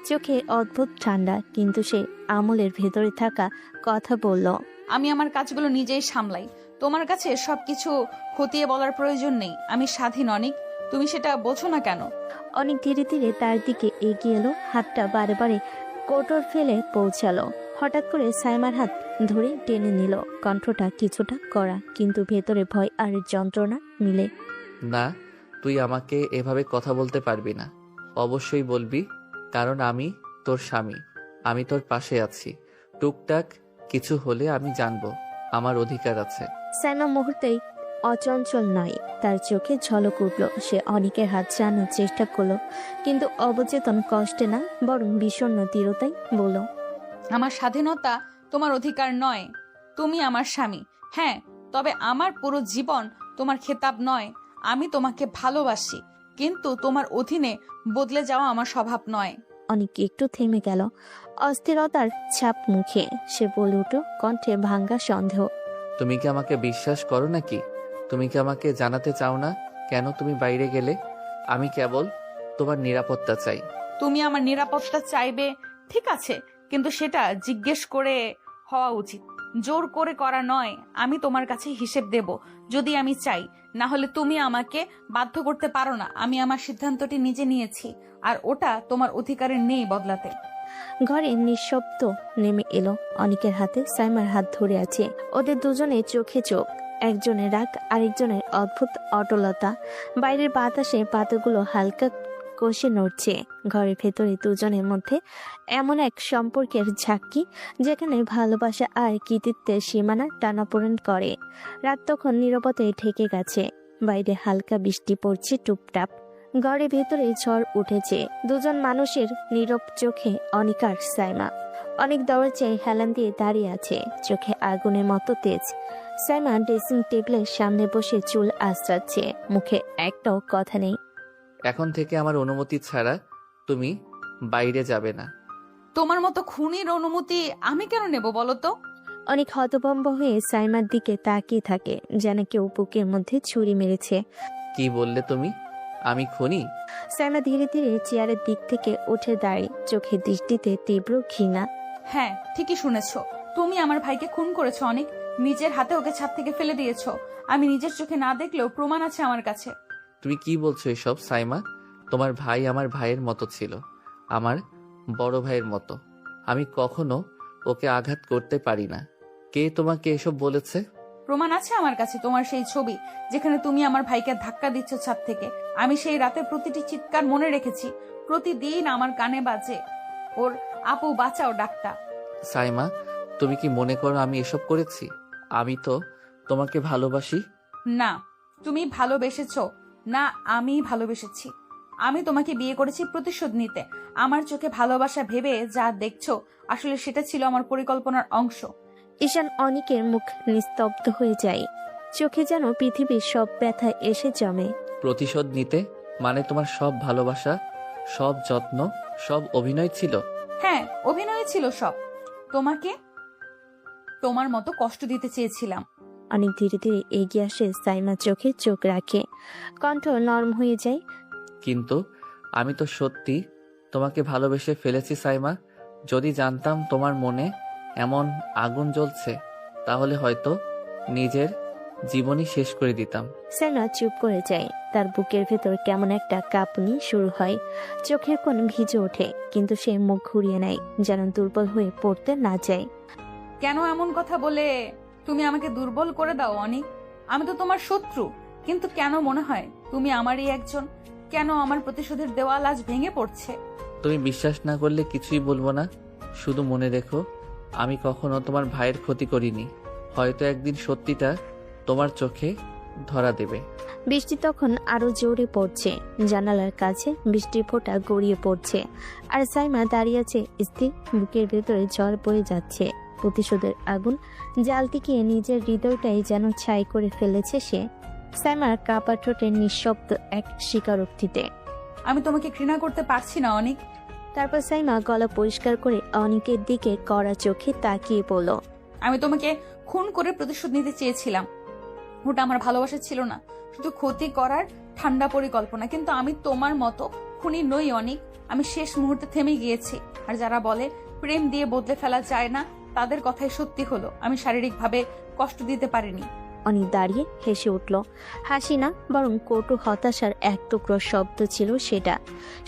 চোখে অদ্ভুত ঠান্ডা, কিন্তু সে আমলের ভেতরে থাকা কথা বলল, আমি আমার কাজগুলো নিজেই সামলাই, তোমার কাছে সবকিছু খতিয়ে বলার প্রয়োজন নেই। আমি স্বাধীন অনেক, তুমি সেটা বোঝো না কেন? অনেক ধীরে ধীরে তার দিকে এগিয়ে এলো, হাতটা বারে বারে কোটর ফেলে পৌঁছালো। হঠাৎ করে সাইমার হাত ধরে টেনে নিল, কণ্ঠটা কিছুটা কড়া, কিন্তু ভেতরে ভয় আর যন্ত্রণা মিলে। না, তুই আমাকে এভাবে কথা বলতে পারবি না। অবশ্যই বলবি, কারণ আমি তোর স্বামী, আমি তোর পাশে আছি। টুকটাক কিছু হলে আমি জানবো, আমার অধিকার আছে। সাইমা মুহূর্তেই অচঞ্চল নয়, তার চোখে ঝলক উঠল। সে অনেকের হাত ছাড়ানোর চেষ্টা করলো, কিন্তু অবচেতন কষ্টে না, বরং বিষণ্ণ দৃঢ়তাই বলল, আমার স্বাধীনতা তোমার অধিকার নয়, তুমি আমার স্বামী। হ্যাঁ, তবে আমার পুরো জীবন তোমার খেতাব নয়। আমি তোমাকে ভালোবাসি, কিন্তু তোমার অধীনে বদলে যাওয়া আমার স্বভাব নয়। অনেক একটু থেমে গেল, অস্থিরতার ছাপ মুখে। সে বলে উঠল, কণ্ঠে ভাঙ্গা সন্দেহ, তুমি কি আমাকে বিশ্বাস করো নাকি? তুমি কি আমাকে জানাতে চাও না কেন তুমি বাইরে গেলে? আমি কেবল তোমার নিরাপত্তা চাই। তুমি আমার নিরাপত্তা চাইবে, ঠিক আছে, কিন্তু সেটা জিজ্ঞেস করে হওয়া উচিত, জোর করে করা নয়। আমি তোমার কাছে হিসেব দেব যদি আমি চাই, না হলে তুমি আমাকে বাধ্য করতে পারো না। আমি আমার সিদ্ধান্তটি নিজে নিয়েছি, আর ওটা তোমার অধিকারে নেই বদলাতে। ঘরে নিঃশব্দ নেমে এলো। অনেকের হাতে সাইমার হাত ধরে আছে। ওদের দুজনের চোখে চোখ, একজনের রাগ, আরেকজনের অদ্ভুত অটলতা। বাইরের বাতাসে পাতাগুলো হালকা কষে নড়ছে। ঘরের ভেতরে দুজনের মধ্যে এমন এক সম্পর্কের ঝাঁকি, যেখানে ভালোবাসা আর কৃতিত্বের সীমানা টানাপোড়েন করে। রাত তখন নীরবতায় ঢেকে গেছে। বাইরে হালকা বৃষ্টি পড়ছে টুপটাপ। ঘরের ভেতরে ঝড় উঠেছে। দুজন মানুষের নীরব চোখে অনিকার সাইমা। অনেক দরজায় হেলান দিয়ে দাঁড়িয়ে আছে, চোখে আগুনের মতো তেজ। সাইমা ড্রেসিং টেবিলের সামনে বসে চুল আঁচড়াচ্ছে, মুখে একটাও কথা নেই। এখন থেকে আমার অনুমতি ছাড়া তুমি বাইরে যাবে না। তোমার মতো খুনির অনুমতি আমি কেন নেব বলো তো? অনেক হতভম্ব হয়ে সাইমার দিকে তাকিয়ে থাকে, যেন কেউ বুকের মধ্যে ছুরি মেরেছে। কি বললে তুমি? আমি খুনি? সাইমা ধীরে ধীরে চেয়ারের দিক থেকে উঠে দাঁড়িয়ে, চোখের দৃষ্টিতে তীব্র ঘৃণা। হ্যাঁ, ঠিকই শুনেছো। তুমি আমার ভাইকে খুন করেছো অনেক। নিজের হাতে ওকে ছাদ থেকে ফেলে দিয়েছো। আমি নিজের চোখে না দেখলেও প্রমাণ আছে আমার কাছে। তুমি কি বলছো এসব সাইমা? তোমার ভাই আমার ভাইয়ের মতো ছিল, আমার বড় ভাইয়ের মতো। আমি কখনো ওকে আঘাত করতে পারি না। কে তোমাকে এসব বলেছে? প্রমাণ আছে আমার কাছে, তোমার সেই ছবি যেখানে তুমি আমার ভাইকে ধাক্কা দিচ্ছ ছাদ থেকে। আমি সেই রাতে প্রতিটি চিৎকার মনে রেখেছি। প্রতিদিন আমার কানে বাজে ওর আপু বাঁচাও ডাকটা। সাইমা, তুমি কি মনে করো আমি এসব করেছি? আমি তো তোমাকে ভালোবাসি। না, তুমি ভালোবেসেছো না, আমি ভালোবেসেছি। আমি তোমাকে বিয়ে করেছি প্রতিশোধ নিতে। আমার চোখে ভালোবাসা ভেবে যা দেখছো, আসলে সেটা ছিল আমার পরিকল্পনার অংশ। ঈশান অনিকের মুখ নিস্তব্ধ হয়ে যায়, চোখে যেন পৃথিবীর সব ব্যথা এসে জমে। প্রতিশোধ নিতে মানে তোমার সব ভালোবাসা, সব যত্ন, সব অভিনয় ছিল? হ্যাঁ, অভিনয় ছিল সব। তোমাকে তোমার মতো কষ্ট দিতে চেয়েছিলাম। অনেক ধীরে ধীরে এগিয়ে আসে সাইমা, চোখে চোখ রাখে, কণ্ঠ নরম হয়ে যায়। কিন্তু আমি তো সত্যি তোমাকে ভালোবেসে ফেলেছি সাইমা। যদি জানতাম তোমার মনে এমন আগুন জ্বলছে, তাহলে হয়তো নিজের জীবনই শেষ করে দিতাম। সাইমা চুপ করে যায়, তার বুকের ভেতর কেমন একটা কাঁপুনি শুরু হয়, চোখের কোণ ভিজে ওঠে, কিন্তু সে মুখ ঘুরিয়ে নেয়, যেন দুর্বল হয়ে পড়তে না যায়। কেন এমন কথা বলে তুমি আমাকে দুর্বল করে দাও অনিক? আমি তো তোমার শত্রু, কিন্তু কেন মনে হয় তুমি আমারই একজন? কেন আমার প্রতিশোধের দেওয়াল আজ ভেঙে পড়ছে? তুমি বিশ্বাস না করলে কিছুই বলবো না। শুধু মনে রেখো, আমি কখনো তোমার ভাইয়ের ক্ষতি করিনি। হয়তো একদিন সত্যিটা তোমার চোখে ধরা দেবে। বৃষ্টি তখন আরো জোরে পড়ছে, জানালার কাছে বৃষ্টির ফোঁটা গড়িয়ে পড়ছে, আর সাইমা দাঁড়িয়ে আছে স্থির, বুকের ভেতরে জল বয়ে যাচ্ছে। প্রতিশোধের আগুন জাল টিকিয়ে নিজের হৃদয়টাই যেন ছাই করে ফেলেছে সে। সাইমার কাপা ঠোঁটে নিঃশব্দ এক স্বীকারোক্তিতে। আমি তোমাকে ঘৃণা করতে পারছি না অনিক। তারপর সাইমা গলা পরিষ্কার করে অনিকের দিকে কড়া চোখে তাকিয়ে বলল, আমি তোমাকে খুন করে প্রতিশোধ নিতে চেয়েছিলাম। ওটা আমার ভালোবাসা ছিল না, শুধু ক্ষতি করার ঠান্ডা পরিকল্পনা। কিন্তু আমি তোমার মতো খুনি নই অনিক। আমি শেষ মুহূর্তে থেমে গিয়েছি। আর যারা বলে প্রেম দিয়ে বদলে ফেলা যায় না, তাদের কথাই সত্যি হলো। আমি শারীরিকভাবে কষ্ট দিতে পারিনি। অনিক দাঁড়িয়ে হেসে উঠল, হাসি না, বরং কটু হতাশার এক টুকরো শব্দ ছিল সেটা।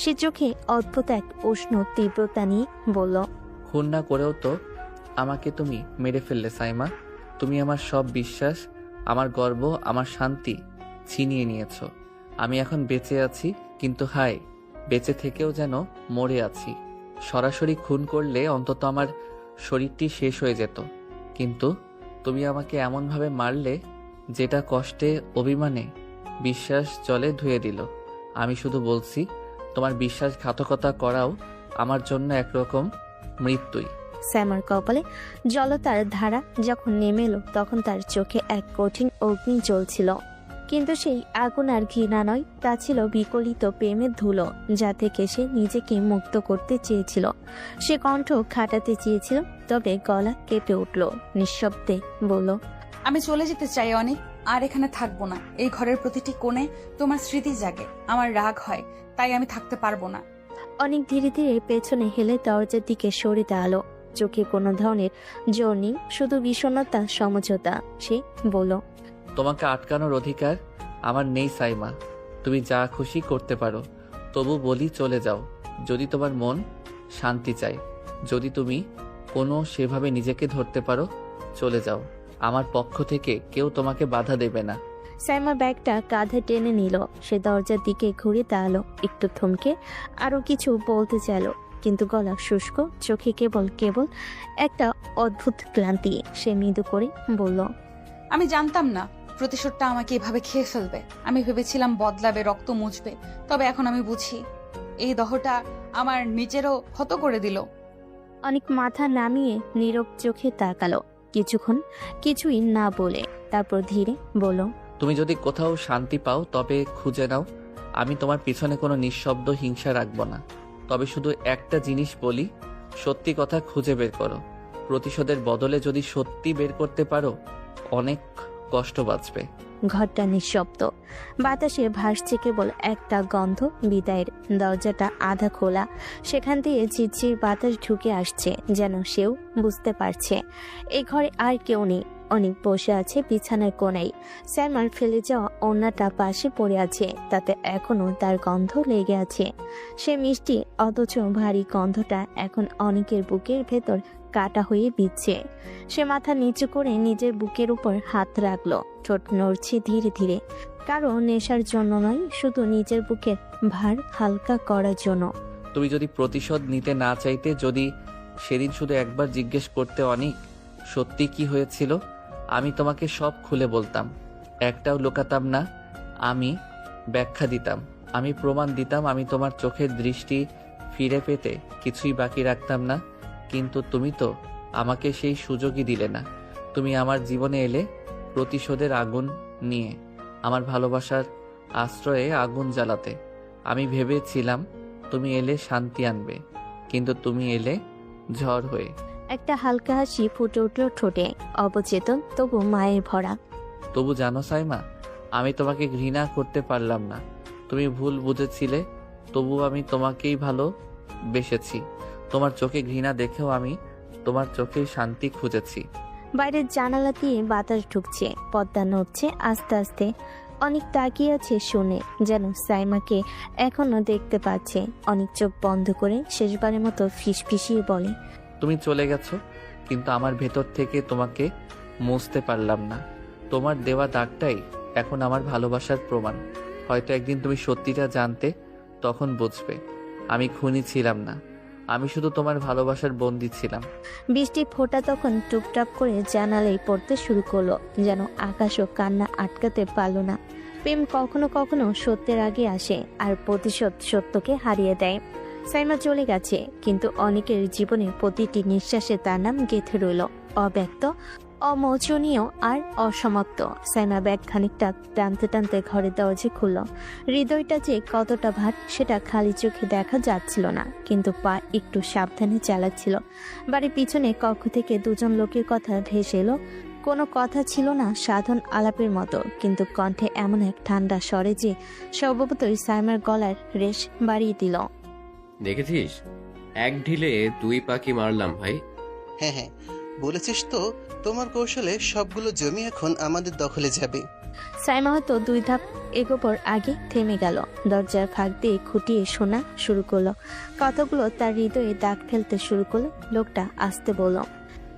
সে চোখে অদ্ভুত এক উষ্ণ তীব্রতা নিয়ে বলল, খুন না করেও তো আমাকে তুমি মেরে ফেললে সাইমা। তুমি আমার সব বিশ্বাস, আমার গর্ব, আমার শান্তি ছিনিয়ে নিয়েছ। আমি এখন বেঁচে আছি, কিন্তু হায়, বেঁচে থেকেও যেন মরে আছি। সরাসরি খুন করলে অন্তত আমার শরীরটি শেষ হয়ে যেত, কিন্তু তুমি আমাকে এমনভাবে মারলে যেটা কষ্টে, অভিমানে বিশ্বাস জলে ধুয়ে দিল। আমি শুধু বলছি, তোমার বিশ্বাসঘাতকতা করাও আমার জন্য একরকম মৃত্যুই। স্যামার কপালে জলতার ধারা যখন নেমে এলো, তখন তার চোখে এক কঠিন অগ্নি জ্বলছিল। কিন্তু সেই আগুন আর ঘৃণা নয়, তা ছিল বিকলিত প্রেমের ধুলো, যা থেকে সে নিজেকে মুক্ত করতে চেয়েছিল। সে কণ্ঠ খাটাতে চেয়েছিল, তবে গলা কেঁপে উঠল, নিঃশব্দে বলল, আমি চলে যেতে চাই অনেক, আর এখানে থাকবো না। এই ঘরের প্রতিটি কোণে তোমার স্মৃতি জাগে, আমার রাগ হয়, তাই আমি থাকতে পারবো না। অনেক ধীরে ধীরে পেছনে হেলে দরজার দিকে সরে দাঁড়ালো, চোখে কোনো ধরনের জোর নেই, শুধু বিষণ্ণতা, সমঝোতা। সে বলল, তোমাকে আটকানোর অধিকার আমার নেই সাইমা। তুমি যা খুশি করতে পারো, তবু বলি চলে যাও যদি তোমার মন শান্তি চায়। যদি তুমি কোনো সেভাবে নিজেকে ধরতে পারো, চলে যাও। আমার পক্ষ থেকে কেউ তোমাকে বাধা দেবে না। সাইমা ব্যাগটা কাঁধে টেনে নিল, সে দরজার দিকে ঘুরে দাঁড়ালো, একটু থমকে আরো কিছু বলতে চাইল, কিন্তু গলা শুষ্ক, চোখে কেবল একটা অদ্ভুত ক্লান্তি। সে মৃদু করে বলল, আমি জানতাম না প্রতিশোধটা আমাকে এভাবে খেয়ে ফেলবে। আমি ভেবেছিলাম বদলাবে, রক্ত মুছবে। তবে এখন আমি বুঝি এই দহটা আমার নিজেরও ক্ষত করে দিল। অনেক মাথা নামিয়ে নীরব চোখে তাকালো কিছুক্ষণ, কিছুই না বলে। তারপর ধীরে বলল, তুমি যদি কোথাও শান্তি পাও তবে খুঁজে নাও। আমি তোমার পিছনে কোনো নিঃশব্দ হিংসা রাখবো না। তবে শুধু একটা জিনিস বলি, সত্যি কথা খুঁজে বের করো। প্রতিশোধের বদলে যদি সত্যি বের করতে পারো, অনেক কষ্ট বাঁচবে। ঘরটা নিঃশব্দ, বাতাসে ভাসছে কেবল একটা গন্ধ বিদায়ের। দরজাটা আধা খোলা, সেখান দিয়ে ঝিরঝির বাতাস ঢুকে আসছে, যেন সেও বুঝতে পারছে এই ঘরে আর কেউ নেই। অনেক বসে আছে বিছানার কোণায়। সাইমার ফেলে যাওয়া ওড়নাটা পাশে পড়ে আছে, তাতে এখনো তার গন্ধ লেগে আছে। সে মিষ্টি অথচ ভারী গন্ধটা এখন অনেকের বুকের ভেতর কাটা হয়ে বিচ্ছে। সে মাথা নিচু করে নিজের বুকের উপর হাত রাখলো, ঠোঁট নড়ছে ধীরে ধীরে। কারো নেশার জন্য নয়, শুধু নিজের বুকের ভার হালকা করার জন্য। তুমি যদি প্রতিশোধ নিতে না চাইতে, যদি সেদিন শুধু একবার জিজ্ঞেস করতে অনেক সত্যি কি হয়েছিল, আমি তোমাকে সব খুলে বলতাম, একটাও লুকাতাম না। আমি ব্যাখ্যা দিতাম, আমি প্রমাণ দিতাম, আমি তোমার চোখের দৃষ্টি ফিরে পেতে কিছুই বাকি রাখতাম না। কিন্তু তুমি তো আমাকে সেই সুযোগই দিলে না। তুমি আমার জীবনে এলে প্রতিশোধের আগুন নিয়ে, আমার ভালোবাসার আশ্রয়ে আগুন জ্বালাতে। আমি ভেবেছিলাম তুমি এলে শান্তি আনবে, কিন্তু তুমি এলে ঝড় হয়ে। একটা হালকা হাসি ফুটে উঠল ঠোঁটে, অবচেতন তবু মায়ের ভরা। তবু জানো সাইমা, আমি তোমাকে ঘৃণা করতে পারলাম না। তুমি ভুল বুঝেছিলে, তবু আমি তোমাকেই ভালোবেসেছি। তোমার চোখে ঘৃণা দেখেও আমি তোমার চোখেই শান্তি খুঁজেছি। বাইরের জানালা দিয়ে বাতাস ঢুকছে, পর্দা নড়ছে আস্তে আস্তে। অনেক তাকিয়ে আছে শুনে, যেন সাইমাকে এখনো দেখতে পাচ্ছে। অনেক চোখ বন্ধ করে শেষবারের মতো ফিসফিসিয়ে বলে, তুমি চলে গেছো, কিন্তু আমার ভেতর থেকে তোমাকে মুছতে পারলাম না। তোমার দেওয়া দাগটাই এখন আমার ভালোবাসার প্রমাণ। হয়তো একদিন তুমি সত্যিটা জানতে, তখন বুঝবে আমি খুনি ছিলাম না, আমি শুধু তোমার ভালোবাসার বন্দী ছিলাম। বৃষ্টি ফোঁটা তখন টুপটাপ করে জানালায় পড়তে শুরু করলো, যেন আকাশও কান্না আটকাতে পারল না। প্রেম কখনো কখনো সত্যের আগে আসে, আর প্রতিশোধ সত্যকে হারিয়ে দেয়। সাইমা চলে গেছে, কিন্তু অনেকের জীবনে প্রতিটি নিঃশ্বাসে তার নাম গেঁথে রইল, অব্যক্ত, অমোচনীয় আর অসমাপ্ত। সাইমা ব্যাগ খানিকটা টানতে টানতে ঘরের দরজা খুলল। হৃদয়টা যে কতটা ভার সেটা খালি চোখে দেখা যাচ্ছিল না, কিন্তু পা একটু সাবধানে চালাচ্ছিল। বাড়ির পিছনে কক্ষ থেকে দুজন লোকের কথা ভেসে এলো। কোনো কথা ছিল না সাধারণ আলাপের মতো, কিন্তু কণ্ঠে এমন এক ঠান্ডা স্বরে যে স্বভাবতই সাইমার গলার রেশ বাড়িয়ে দিল। দেখেছিস, এক ঢিলে দুই পাখি মারলাম ভাই। হ্যাঁ হ্যাঁ, বলেছিস তো, তোমার কৌশলে সবগুলো জমি এখন আমাদের দখলে যাবে। সাইমা হয়তো 2 ধাপ এগোবার আগে থেমে গেল। দরজার ফাঁক দিয়ে খুঁটিয়ে শোনা শুরু করলো। কথাগুলো তার হৃদয়ে দাগ ফেলতে শুরু করলো। লোকটা আসতে বলল,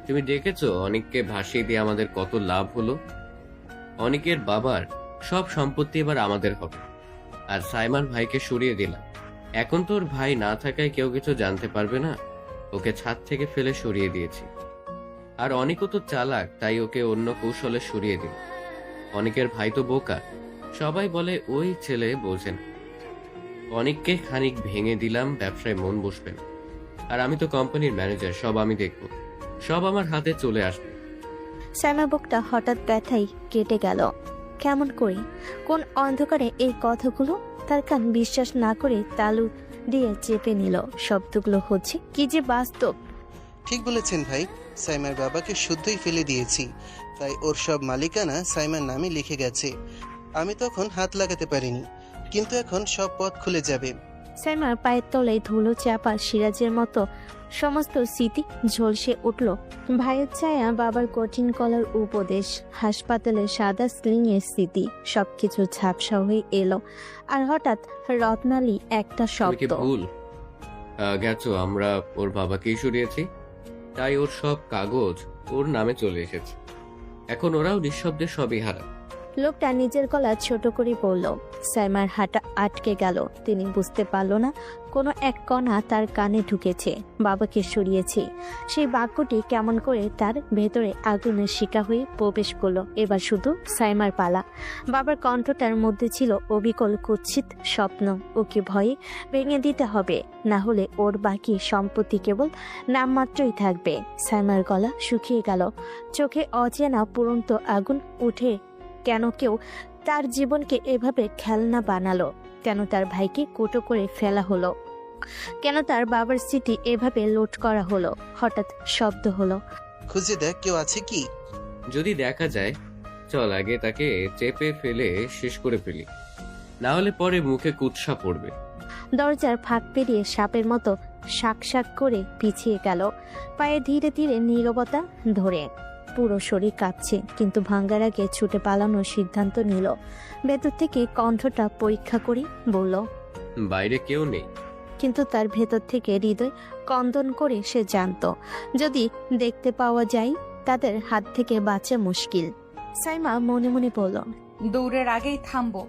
তুমি দেখেছো অনেককে ভাসিয়ে দিয়ে আমাদের কত লাভ হলো? অনেকের বাবার সব সম্পত্তি এবার আমাদের হবে, আর সাইমার ভাইকে সরিয়ে দিলাম। এখন তোর ভাই না থাকায় কেউ কিছু জানতে পারবে না। ওকে ছাদ থেকে ফেলে সরিয়ে দিয়েছি। আর অনেকও তো চালাক, তাই ওকে অন্য কৌশলে সরিয়ে দিল। অনেকের ভাই তো বোকা, সবাই বলে ওই ছেলে বোঝে না। অনেককে খানিক ভেঙে দিলাম, ব্যবসায় মন বসবে না। আর আমি তো কোম্পানির ম্যানেজার, সব আমি দেখব, সব আমার হাতে চলে আসবে। সাইমা বুকটা হঠাৎ ব্যথায় কেটে গেল। কেমন করে, কোন অন্ধকারে এই কথাগুলো? তার কান বিশ্বাস না করে তালু দিয়ে চেপে নিল। শব্দগুলো হচ্ছে কি যে বাস্তব। ঠিক বলেছেন ভাই, সাইমার বাবাকে শুদ্ধই ফেলে দিয়েছি, তাই ওর সব মালিকানা সাইমার নামে লিখে গেছে। আমি তখন হাত লাগাতে পারিনি, কিন্তু এখন সব পথ খুলে যাবে। সাইমার পায়ের তলায় ধুলো চাপা সিরাজের মতো সমস্ত স্মৃতি ঝলসে উঠল। ভাইয়ের ছায়া, বাবার কঠিন কলার উপদেশ, হাসপাতালের সাদা স্লিং এর স্মৃতি, সবকিছু ঝাপসা হয়ে এলো। আর হঠাৎ রত্নালী একটা শব্দ। ভুল গেছো, আমরা ওর বাবাকেই সরিয়েছি, তাই ওর সব কাগজ ওর নামে চলে এসেছে। এখন ওরাও নিঃশব্দে সবই হারা। লোকটা নিজের গলা ছোট করে বলল। সাইমার হাঁটা আটকে গেল। তিনি বুঝতে পারল না কোনো এক কণা তার কানে ঢুকেছে। বাবাকে সরিয়েছে, সেই বাক্যটি কেমন করে তার ভেতরে আগুনের শিকা হয়ে প্রবেশ করলো। এবার শুধু সাইমার পালা। বাবার কণ্ঠটার মধ্যে ছিল অবিকল কুৎসিত স্বপ্ন। ওকে ভয়ে ভেঙে দিতে হবে, না হলে ওর বাকি সম্পত্তি কেবল নামমাত্রই থাকবে। সাইমার গলা শুকিয়ে গেল, চোখে অচেনা পুরন্ত আগুন উঠে। কেন কেউ তার জীবনকে এভাবে খেলনা বানালো? কেন তার ভাইকে কুটো করে ফেলা হলো? কেন তার বাবার স্মৃতি এভাবে লুট করা হলো? হঠাৎ শব্দ হলো, খুঁজে দেখ কেউ আছে কি। যদি দেখা যায় চল আগে তাকে চেপে ফেলে শেষ করে ফেলি, না হলে পরে মুখে কুৎসা পড়বে। দরজার ফাঁক পেরিয়ে সাপের মতো শাক শাক করে পিছিয়ে গেল, পায়ে ধীরে ধীরে নীরবতা ধরে। পুরো শরীর কাঁপছে, কিন্তু ভাঙ্গার আগে ছুটে পালানোর সিদ্ধান্ত নিল। ভেতর থেকে কণ্ঠটা পরীক্ষা করে বলল, বাইরে কেউ নেই। কিন্তু তার ভেতর থেকে হৃদয় কন্দন করে সে জানত, যদি দেখতে পাওয়া যায় তাদের হাত থেকে বাঁচা মুশকিল। সাইমা মনে মনে বলল, দৌড়ের আগেই থামবো,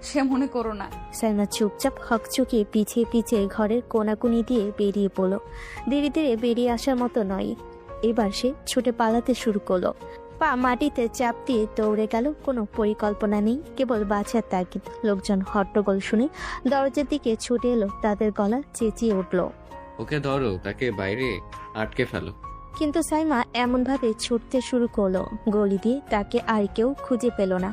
সে মনে করো না। সাইমা চুপচাপ হকচকিয়ে পিছিয়ে পিছিয়ে ঘরের কোনাকুনি দিয়ে বেরিয়ে পড়ল। ধীরে ধীরে বেরিয়ে আসার মতো নয়, এবার সে ছুটে পালাতে শুরু করলো। পা মাটিতে চাপ দিয়ে দৌড়ে গেল, কোনো পরিকল্পনা নেই, কেবল বাঁচার তাগিদ। লোকজন হট্টগোল শুনে দরজার দিকে ছুটে এলো, তাদের গলা চেঁচিয়ে উঠল, ওকে ধরো, তাকে বাইরে আটকে ফেলো। কিন্তু সাইমা এমনভাবে ছুটতে শুরু করলো, গলি দিয়ে তাকে আর কেউ খুঁজে পেল না।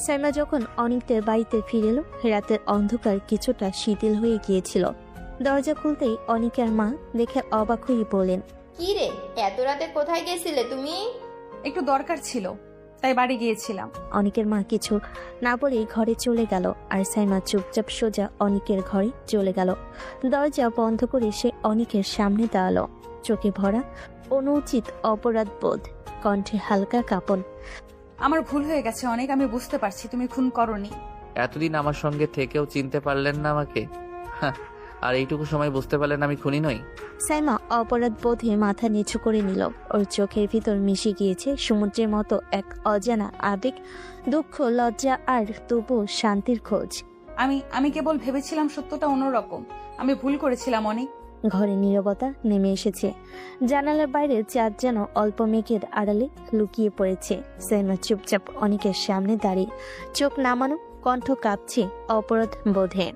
সাইমা যখন অনেকদের বাড়িতে ফিরে এলো, রাতের অন্ধকার কিছুটা শিথিল হয়ে গিয়েছিল। দরজা খুলতেই অনিকের মা দেখে অবাক হয়ে বললেন, কি রে, এত রাতে কোথায় গেছিলে তুমি? একটু দরকার ছিল, তাই বাড়ি গিয়েছিলাম। অনিকের মা কিছু না বলেই ঘরে চলে গেল, আর সাইমা চুপচাপ সোজা অনিকের ঘরে চলে গেল। দরজা বন্ধ করে সে অনিকের সামনে দাঁড়ালো, চোখে ভরা অনুচিত অপরাধ বোধ, কণ্ঠে হালকা কাঁপন। আমার ভুল হয়ে গেছে অনেক, আমি বুঝতে পারছি তুমি খুন করনি। এতদিন আমার সঙ্গে থেকেও চিনতে পারলেন না আমাকে? হ্যাঁ, আর এইটুকু সময় বুঝতে পারলেন আমি খুনি নই? সাইমা অপরাধ বোধে মাথা নিচু করে নিল। ওর চোখের ভিতর মিশে গিয়েছে সমুদ্রের মতো এক অজানা আবেগ, দুঃখ, লজ্জা, আর তবু শান্তির খোঁজ। আমি কেবল ভেবেছিলাম সত্যটা অন্যরকম। আমি ভুল করেছিলাম অনেক। ঘরে নীরবতা নেমে এসেছে। জানালার বাইরে চাঁদ যেন অল্প মেঘের আড়ালে লুকিয়ে পড়েছে। সাইমা চুপচাপ অনেকের সামনে দাঁড়িয়ে, চোখ নামানো, কণ্ঠ কাঁপছে অপরাধ বোধে।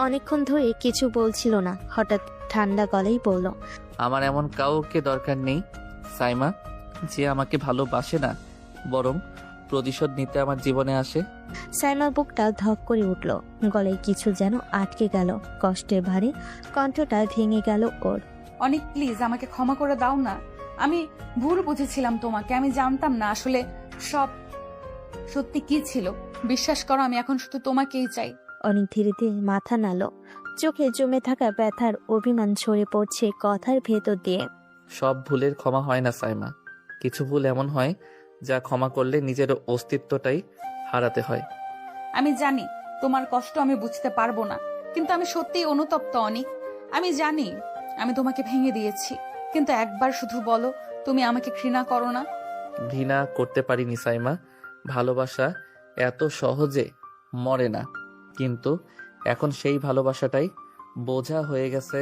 অনেকক্ষণ ধরে কিছু বলছিল না, হঠাৎ ঠান্ডা গলায় বলল, আমার এমন কাউকে দরকার নেই সাইমা, যে আমাকে ভালোবাসে না, বরং প্রতিশোধ নিতে আমার জীবনে আসে। সাইমার বুকটা ধক করে উঠল, গলায় কিছু যেন আটকে গেল, কষ্টের ভারে কণ্ঠটা ভেঙে গেল ওর। অনেক প্লিজ আমাকে ক্ষমা করে দাও না, আমি ভুল বুঝেছিলাম তোমাকে। আমি জানতাম না আসলে সব সত্যি কি ছিল। বিশ্বাস করো, আমি এখন শুধু তোমাকেই চাই। অনেক ধীরে ধীরে মাথা নাড়ল, চোখে জমে থাকা ব্যথার অভিমান ঝরে পড়ছে কথার ভেতর দিয়ে। সব ভুলের ক্ষমা হয় না সাইমা, কিছু ভুল এমন হয় যা ক্ষমা করলে নিজের অস্তিত্বটাই হারাতে হয়। আমি জানি তোমার কষ্ট আমি বুঝতে পারবো না, কিন্তু আমি সত্যিই অনুতপ্ত অনেক। আমি জানি আমি তোমাকে ভেঙে দিয়েছি, কিন্তু একবার শুধু বলো তুমি আমাকে ঘৃণা করো না। ঘৃণা করতে পারিনি সাইমা, ভালোবাসা এত সহজে মরে না, কিন্তু এখন সেই ভালোবাসাটাই বোঝা হয়ে গেছে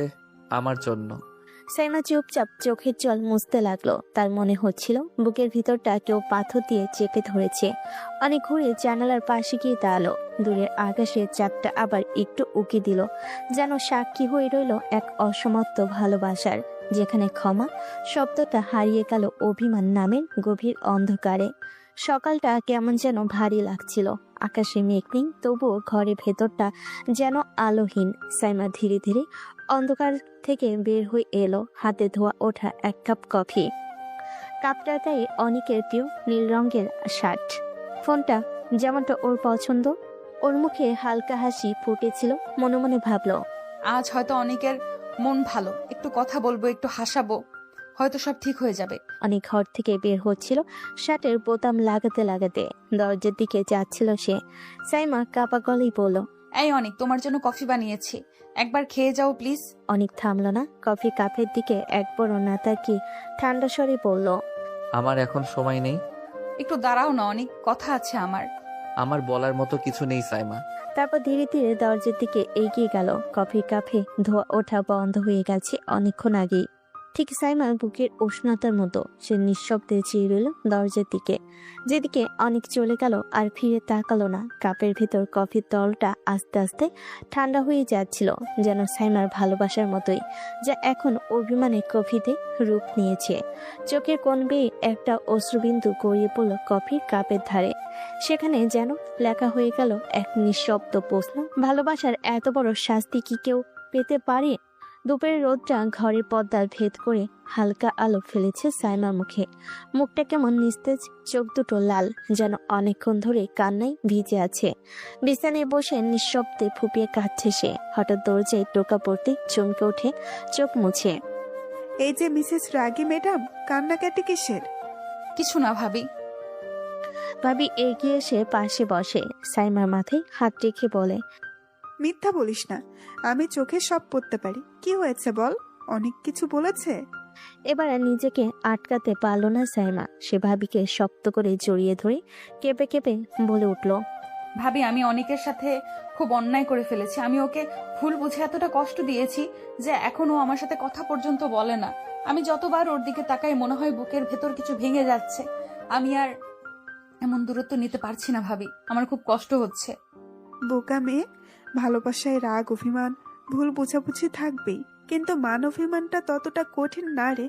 আমার জন্য। সাইমা চুপচাপ চোখের জল মুছতে লাগলো। তার মনে হচ্ছিল বুকের ভিতরটা কেউ পাথর দিয়ে চেপে ধরেছে। অনেক ঘুরে জানালার পাশে গিয়ে দাঁড়ালো। দূরের আকাশে চাঁদটা আবার একটু উকি দিল, যেন সাক্ষী হয়ে রইল এক অসমাপ্ত ভালোবাসার, যেখানে ক্ষমা শব্দটা হারিয়ে গেল অভিমান নামের গভীর অন্ধকারে। সকালটা কেমন যেন ভারী লাগছিল, আকাশে মেঘ নেই, তবুও ঘরের ভেতরটা যেন আলোহীন। সাইমা ধীরে ধীরে অন্ধকার থেকে বের হয়ে এলো, হাতে ধোয়া ওঠা এক কাপ কফি। কাপটার গায়ে অনেকের প্রিয় নীল রঙের শার্ট, ফোনটা যেমনটা ওর পছন্দ। ওর মুখে হালকা হাসি ফুটেছিল, মনে মনে ভাবলো, আজ হয়তো অনেকের মন ভালো, একটু কথা বলবো, একটু হাসাবো, হয়তো সব ঠিক হয়ে যাবে। অনেক ঘর থেকে বের হচ্ছিল, শার্টের বোতাম লাগাতে লাগাতে দরজার দিকে যাচ্ছিল সে। সাইমা কাপা গলেই বলল, এই অনেক, তোমার জন্য কফি বানিয়েছি, একবার খেয়ে যাও প্লিজ। অনেক থামল না, কফি কাপের দিকে একবারও না তাকিয়ে ঠান্ডা স্বরে বলল, আমার এখন সময় নেই। একটু দাঁড়াও না অনেক, কথা আছে আমার। আমার বলার মতো কিছু নেই সাইমা। তারপর ধীরে ধীরে দরজার দিকে এগিয়ে গেল। কফির কাপে ধোয়া ওঠা বন্ধ হয়ে গেছে অনেকক্ষণ আগেই। ঠিক সাইমার বুকের উষ্ণতার মতো সে নিঃশব্দে চেয়ে রইল দরজার দিকে, যেদিকে অনেক চলে গেল আর ফিরে তাকালো না। কাপের ভেতর কফির তলটা আস্তে আস্তে ঠান্ডা হয়ে যাচ্ছিল, যেন সাইমার ভালোবাসার মতোই, যা এখন অভিমানে কফিতে রূপ নিয়েছে। চোখের কোণ বেয়ে একটা অশ্রুবিন্দু গড়িয়ে পড়ল কফির কাপের ধারে। সেখানে যেন লেখা হয়ে গেল এক নিঃশব্দ প্রশ্ন, ভালোবাসার এত বড় শাস্তি কি কেউ পেতে পারে? দুপুরের রোদটা ঘরের পর্দা ভেদ করে হালকা আলো ফেলেছে সাইমার মুখে। মুখটা কেমন নিস্তেজ, চোখ দুটো লাল, যেন অনেকক্ষণ ধরে কান্নায় ভিজে আছে। বিছানায় বসে নিঃশব্দে ফুপিয়ে কাঁদছে সে। হঠাৎ দরজায় টোকা পড়তে চমকে ওঠে, চোখ মুছে। এই যে মিসেস রাগী ম্যাডাম, কান্নাকাটি কিসের? কিছু না ভাবি। ভাবি এগিয়ে এসে পাশে বসে, সাইমার মাথায় হাত রেখে বলে, মিথ্যা বলিস না, আমি চোখে সব পড়তে পারি। কি হয়েছে বল, অনেক কিছু বলেছে? এবার আর নিজেকে আটকাতে পারল না সাইমা। সে ভাবিকে শক্ত করে জড়িয়ে ধরে কেঁপে কেঁপে বলে উঠল, ভাবি আমি অনেকের সাথে খুব অন্যায় করে ফেলেছি। আমি ওকে ভুল বুঝে এতটা কষ্ট দিয়েছি যে এখনো আমার সাথে কথা পর্যন্ত বলে না। আমি যতবার ওর দিকে তাকাই মনে হয় বুকের ভেতর কিছু ভেঙে যাচ্ছে। আমি আর এমন দূরত্ব নিতে পারছি না ভাবি, আমার খুব কষ্ট হচ্ছে। বোকা মেয়ে, ভালোবাসায় রাগ অভিমান ভুল বোঝাবুঝি থাকবেই, কিন্তু মান অভিমানটা ততটা কঠিন না রে।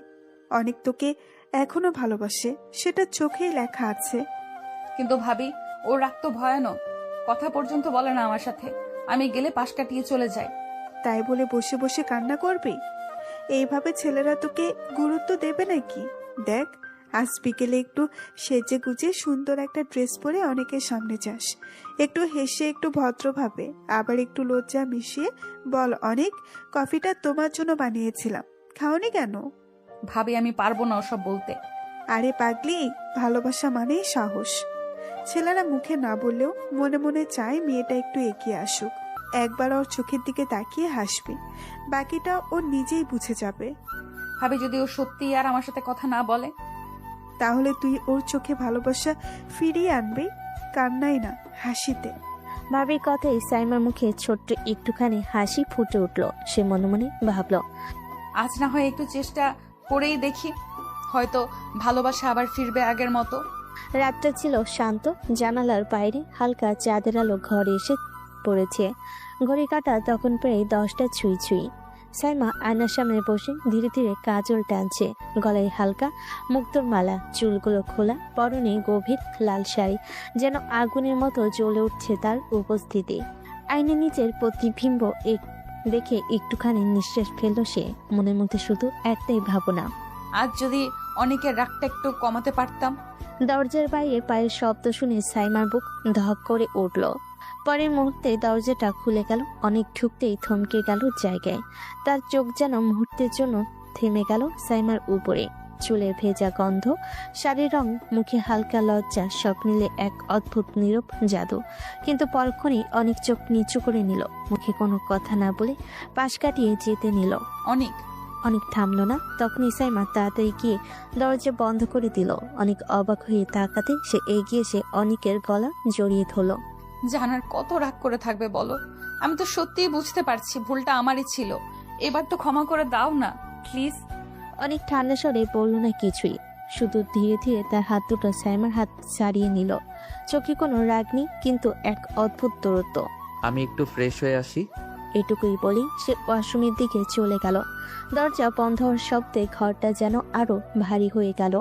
অনেক তোকে এখনো ভালোবাসে, সেটা চোখেই লেখা আছে। কিন্তু ভাবি ওর রাগ তো ভয়ানক, কথা পর্যন্ত বলে না আমার সাথে। আমি গেলে পাশ কাটিয়ে চলে যায়। তাই বলে বসে বসে কান্না করবি? এইভাবে ছেলেরা তোকে গুরুত্ব দেবে নাকি? দেখ, আজ বিকেলে একটু সেজে গুজে সুন্দর একটা ড্রেস পরে অনেকের সামনে যাস, একটু হেসে একটু ভদ্রভাবে, আবার একটু লজ্জা মিশিয়ে বল, অনেক কফিটা তোমার জন্য বানিয়েছিলাম, খাওনি কেন? ভাবি আমি পারবো না ওসব বলতে। আরে পাগলি, ভালোবাসা মানেই সাহস। ছেলেরা মুখে না বললেও মনে মনে চায় মেয়েটা একটু এগিয়ে আসুক, একবার ওর চোখের দিকে তাকিয়ে হাসবি, বাকিটা ও নিজেই বুঝে যাবে। ভাবি যদি ও সত্যি আর আমার সাথে কথা না বলে? তাহলে তুই ওর চোখে ভালোবাসা ফিরিয়ে আনবি, কান্নাই না, হাসিতে। ভাবির কথায় সাইমার মুখে ছোট্ট একটুখানি হাসি ফুটে উঠল। সে মনে মনে ভাবল, আজ না হয় একটু চেষ্টা করেই দেখি, হয়তো ভালোবাসা আবার ফিরবে আগের মতো। রাতটা ছিল শান্ত। জানালার বাইরে হালকা চাঁদের আলো ঘরে এসে পড়েছে। ঘড়ি কাঁটা তখন প্রায় 10টা ছুঁই ছুঁই। সাইমা আয়নার সামনে বসে ধীরে ধীরে কাজল টানছে। গলায় হালকা মুক্তোর মালা, চুলগুলো খোলা, পরনে গভীর লাল শাড়ি, যেন আগুনের মতো জ্বলে উঠছে তার উপস্থিতি। আয়নার নিচের প্রতিবিম্ব দেখে একটুখানি নিঃশ্বাস ফেলল সে। মনের মধ্যে শুধু একটাই ভাবনা, আজ যদি অনেকের রাগটা একটু কমাতে পারতাম। দরজার বাইরে পায়ের শব্দ শুনে সাইমার বুক ধক করে উঠল। পরের মুহূর্তে দরজাটা খুলে গেল। অনেক ঢুকতেই থমকে গেল জায়গায়। তার চোখ যেন মুহূর্তের জন্য থেমে গেল সাইমার উপরে। চুলের ভেজা গন্ধ, শাড়ির রং, মুখে হালকা লজ্জা, সব মিলে এক অদ্ভুত নীরব জাদু। কিন্তু পরক্ষণেই অনেক চোখ নিচু করে নিল, মুখে কোনো কথা না বলে পাশ কাটিয়ে যেতে নিল। অনেক থামলো না। তখনই সাইমা তাড়াতাড়ি গিয়ে দরজা বন্ধ করে দিল। অনেক অবাক হয়ে তাকাতে সে এগিয়ে এসে অনেকের গলা জড়িয়ে ধরল। জানার কত রাগ করে থাকবে বলো? আমি তো সত্যিই বুঝতে পারছি ভুলটা আমারই ছিল। এবার তো ক্ষমা করে দাও না প্লিজ। অনেক ঠান্ডা স্বরে বলল না কিছুই, শুধু ধীরে ধীরে তার হাত দুটো সাইমার হাত ছাড়িয়ে নিল। চোখে কোনো রাগ নেই, কিন্তু এক অদ্ভুত দূরত্ব। আমি একটু ফ্রেশ হয়ে আসি। এটুকুই বলি সে ওয়াশরুমের দিকে চলে গেল। দরজা বন্ধ হওয়ার শব্দে ঘরটা যেন আরো ভারী হয়ে গেল।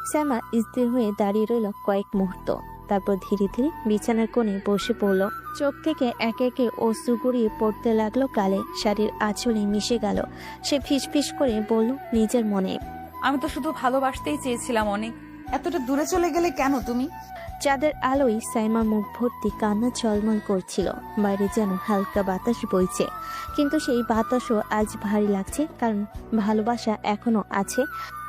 সাইমা স্থির হয়ে দাঁড়িয়ে রইল কয়েক মুহূর্ত, তারপর ধীরে ধীরে বিছানার কোণে বসে পড়ল। চোখ থেকে একে একে অশ্রু গড়িয়ে পড়তে লাগলো গালে, শাড়ির আঁচলে মিশে গেল। সে ফিসফিস করে বলল নিজের মনে, আমি তো শুধু ভালোবাসতেই চেয়েছিলাম অনেক। এতটা দূরে চলে গেলে কেন তুমি? চাঁদের আলোয় সাইমার মুখ ভর্তি কান্না ঝলমল করছিল। বাইরে যেন হালকা বাতাস বইছে, কিন্তু সেই বাতাসও আজ ভারী লাগছে, কারণ ভালোবাসা এখনো আছে,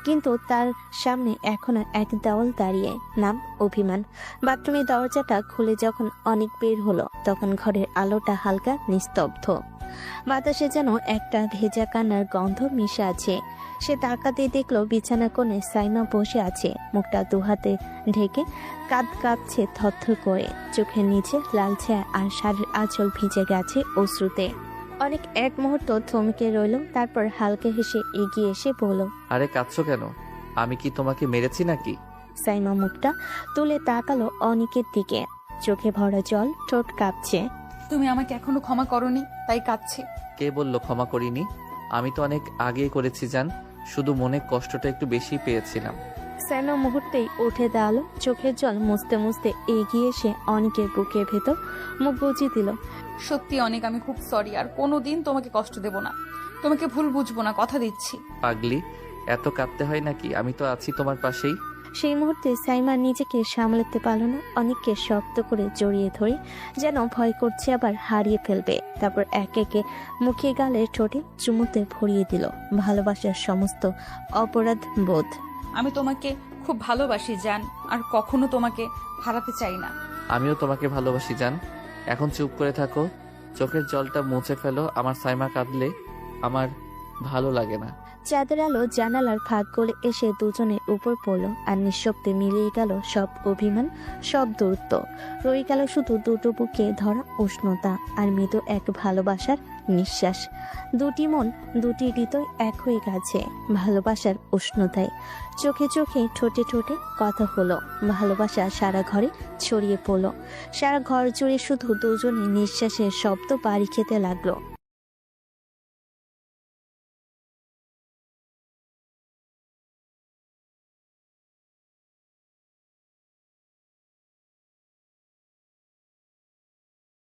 কিন্তু তার সামনে এখনো এক দেওয়াল দাঁড়িয়ে, নাম অভিমান। বাথরুমের দরজাটা খুলে যখন অনেক বের হলো, তখন ঘরের আলোটা হালকা নিস্তব্ধ। বাতাসে যেন একটা ভেজা কান্নার গন্ধ মিশে আছে। সে তাকাতে দেখলো বিছানার কোণে সাইমা বসে আছে, মুখটা দুহাতে ঢেকে, কাঁদ কাঁপছে থরথর করে। চোখের নিচে লাল ছায়া আর শাড়ির আঁচল ভিজে গেছে অশ্রুতে। অনেক এক মুহূর্ত থমকে রইল, তারপর হালকা হেসে এগিয়ে এসে বলল, আরে কাঁদছো কেন? আমি কি তোমাকে মেরেছি নাকি? সাইমা মুখটা তুলে তাকালো অনিকের দিকে, চোখে ভরা জল, ঠোঁট কাঁপছে। তুমি আমাকে এখনো ক্ষমা করনি, তাই কাঁদছি। কে বললো ক্ষমা করিনি? আমি তো অনেক আগেই করেছি জান, শুধু মনে কষ্টটা একটু বেশি পেয়েছিলাম। সাইমা মুহূর্তেই উঠে দাঁড়ালো, চোখের জল মুছতে মুছতে এগিয়ে এসে অনেকের বুকের ভেতর মুখ গুজিয়ে দিল। সত্যি অনেক, আমি খুব সরি, আর কোনোদিন তোমাকে কষ্ট দেব না, তোমাকে ভুল বুঝবো না, কথা দিচ্ছি। পাগলি, এত কাঁদতে হয় নাকি? আমি তো আছি তোমার পাশেই। সেই মুহূর্তে সাইমা নিজেকে সামলাতে পারল না, অনেককে শক্ত করে জড়িয়ে ধরে যেন ভয় করছে আবার হারিয়ে ফেলবে। তারপর এক একে মুখে গালে ঠোঁটে চুমুতে ভরিয়ে দিল ভালোবাসার সমস্ত অপরাধ বোধ। আমি তোমাকে খুব ভালোবাসি জান, আর কখনো তোমাকে হারাতে চাই না। আমিও তোমাকে ভালোবাসি জান। এখন চুপ করে থাকো, চোখের জলটা মুছে ফেলো। আমার সাইমা কাঁদলে আমার ভালো লাগে না। চাঁদের আলো জানালার ফাঁক গলে এসে দুজনের উপর পড়ল, আর নিঃশব্দে মিলিয়ে গেল সব অভিমান, সব দূরত্ব। রয়ে গেল শুধু দুটো বুকে ধরা উষ্ণতা আর মৃদু এক ভালোবাসার নিঃশ্বাস। দুটি মন, দুটি হৃদয় এক হয়ে গেছে ভালোবাসার উষ্ণতায়। চোখে চোখে, ঠোঁটে ঠোঁটে কথা হলো, ভালোবাসা সারা ঘরে ছড়িয়ে পড়ল। সারা ঘর জুড়ে শুধু দুজনের নিঃশ্বাসের শব্দ বাড়ি খেতে লাগলো।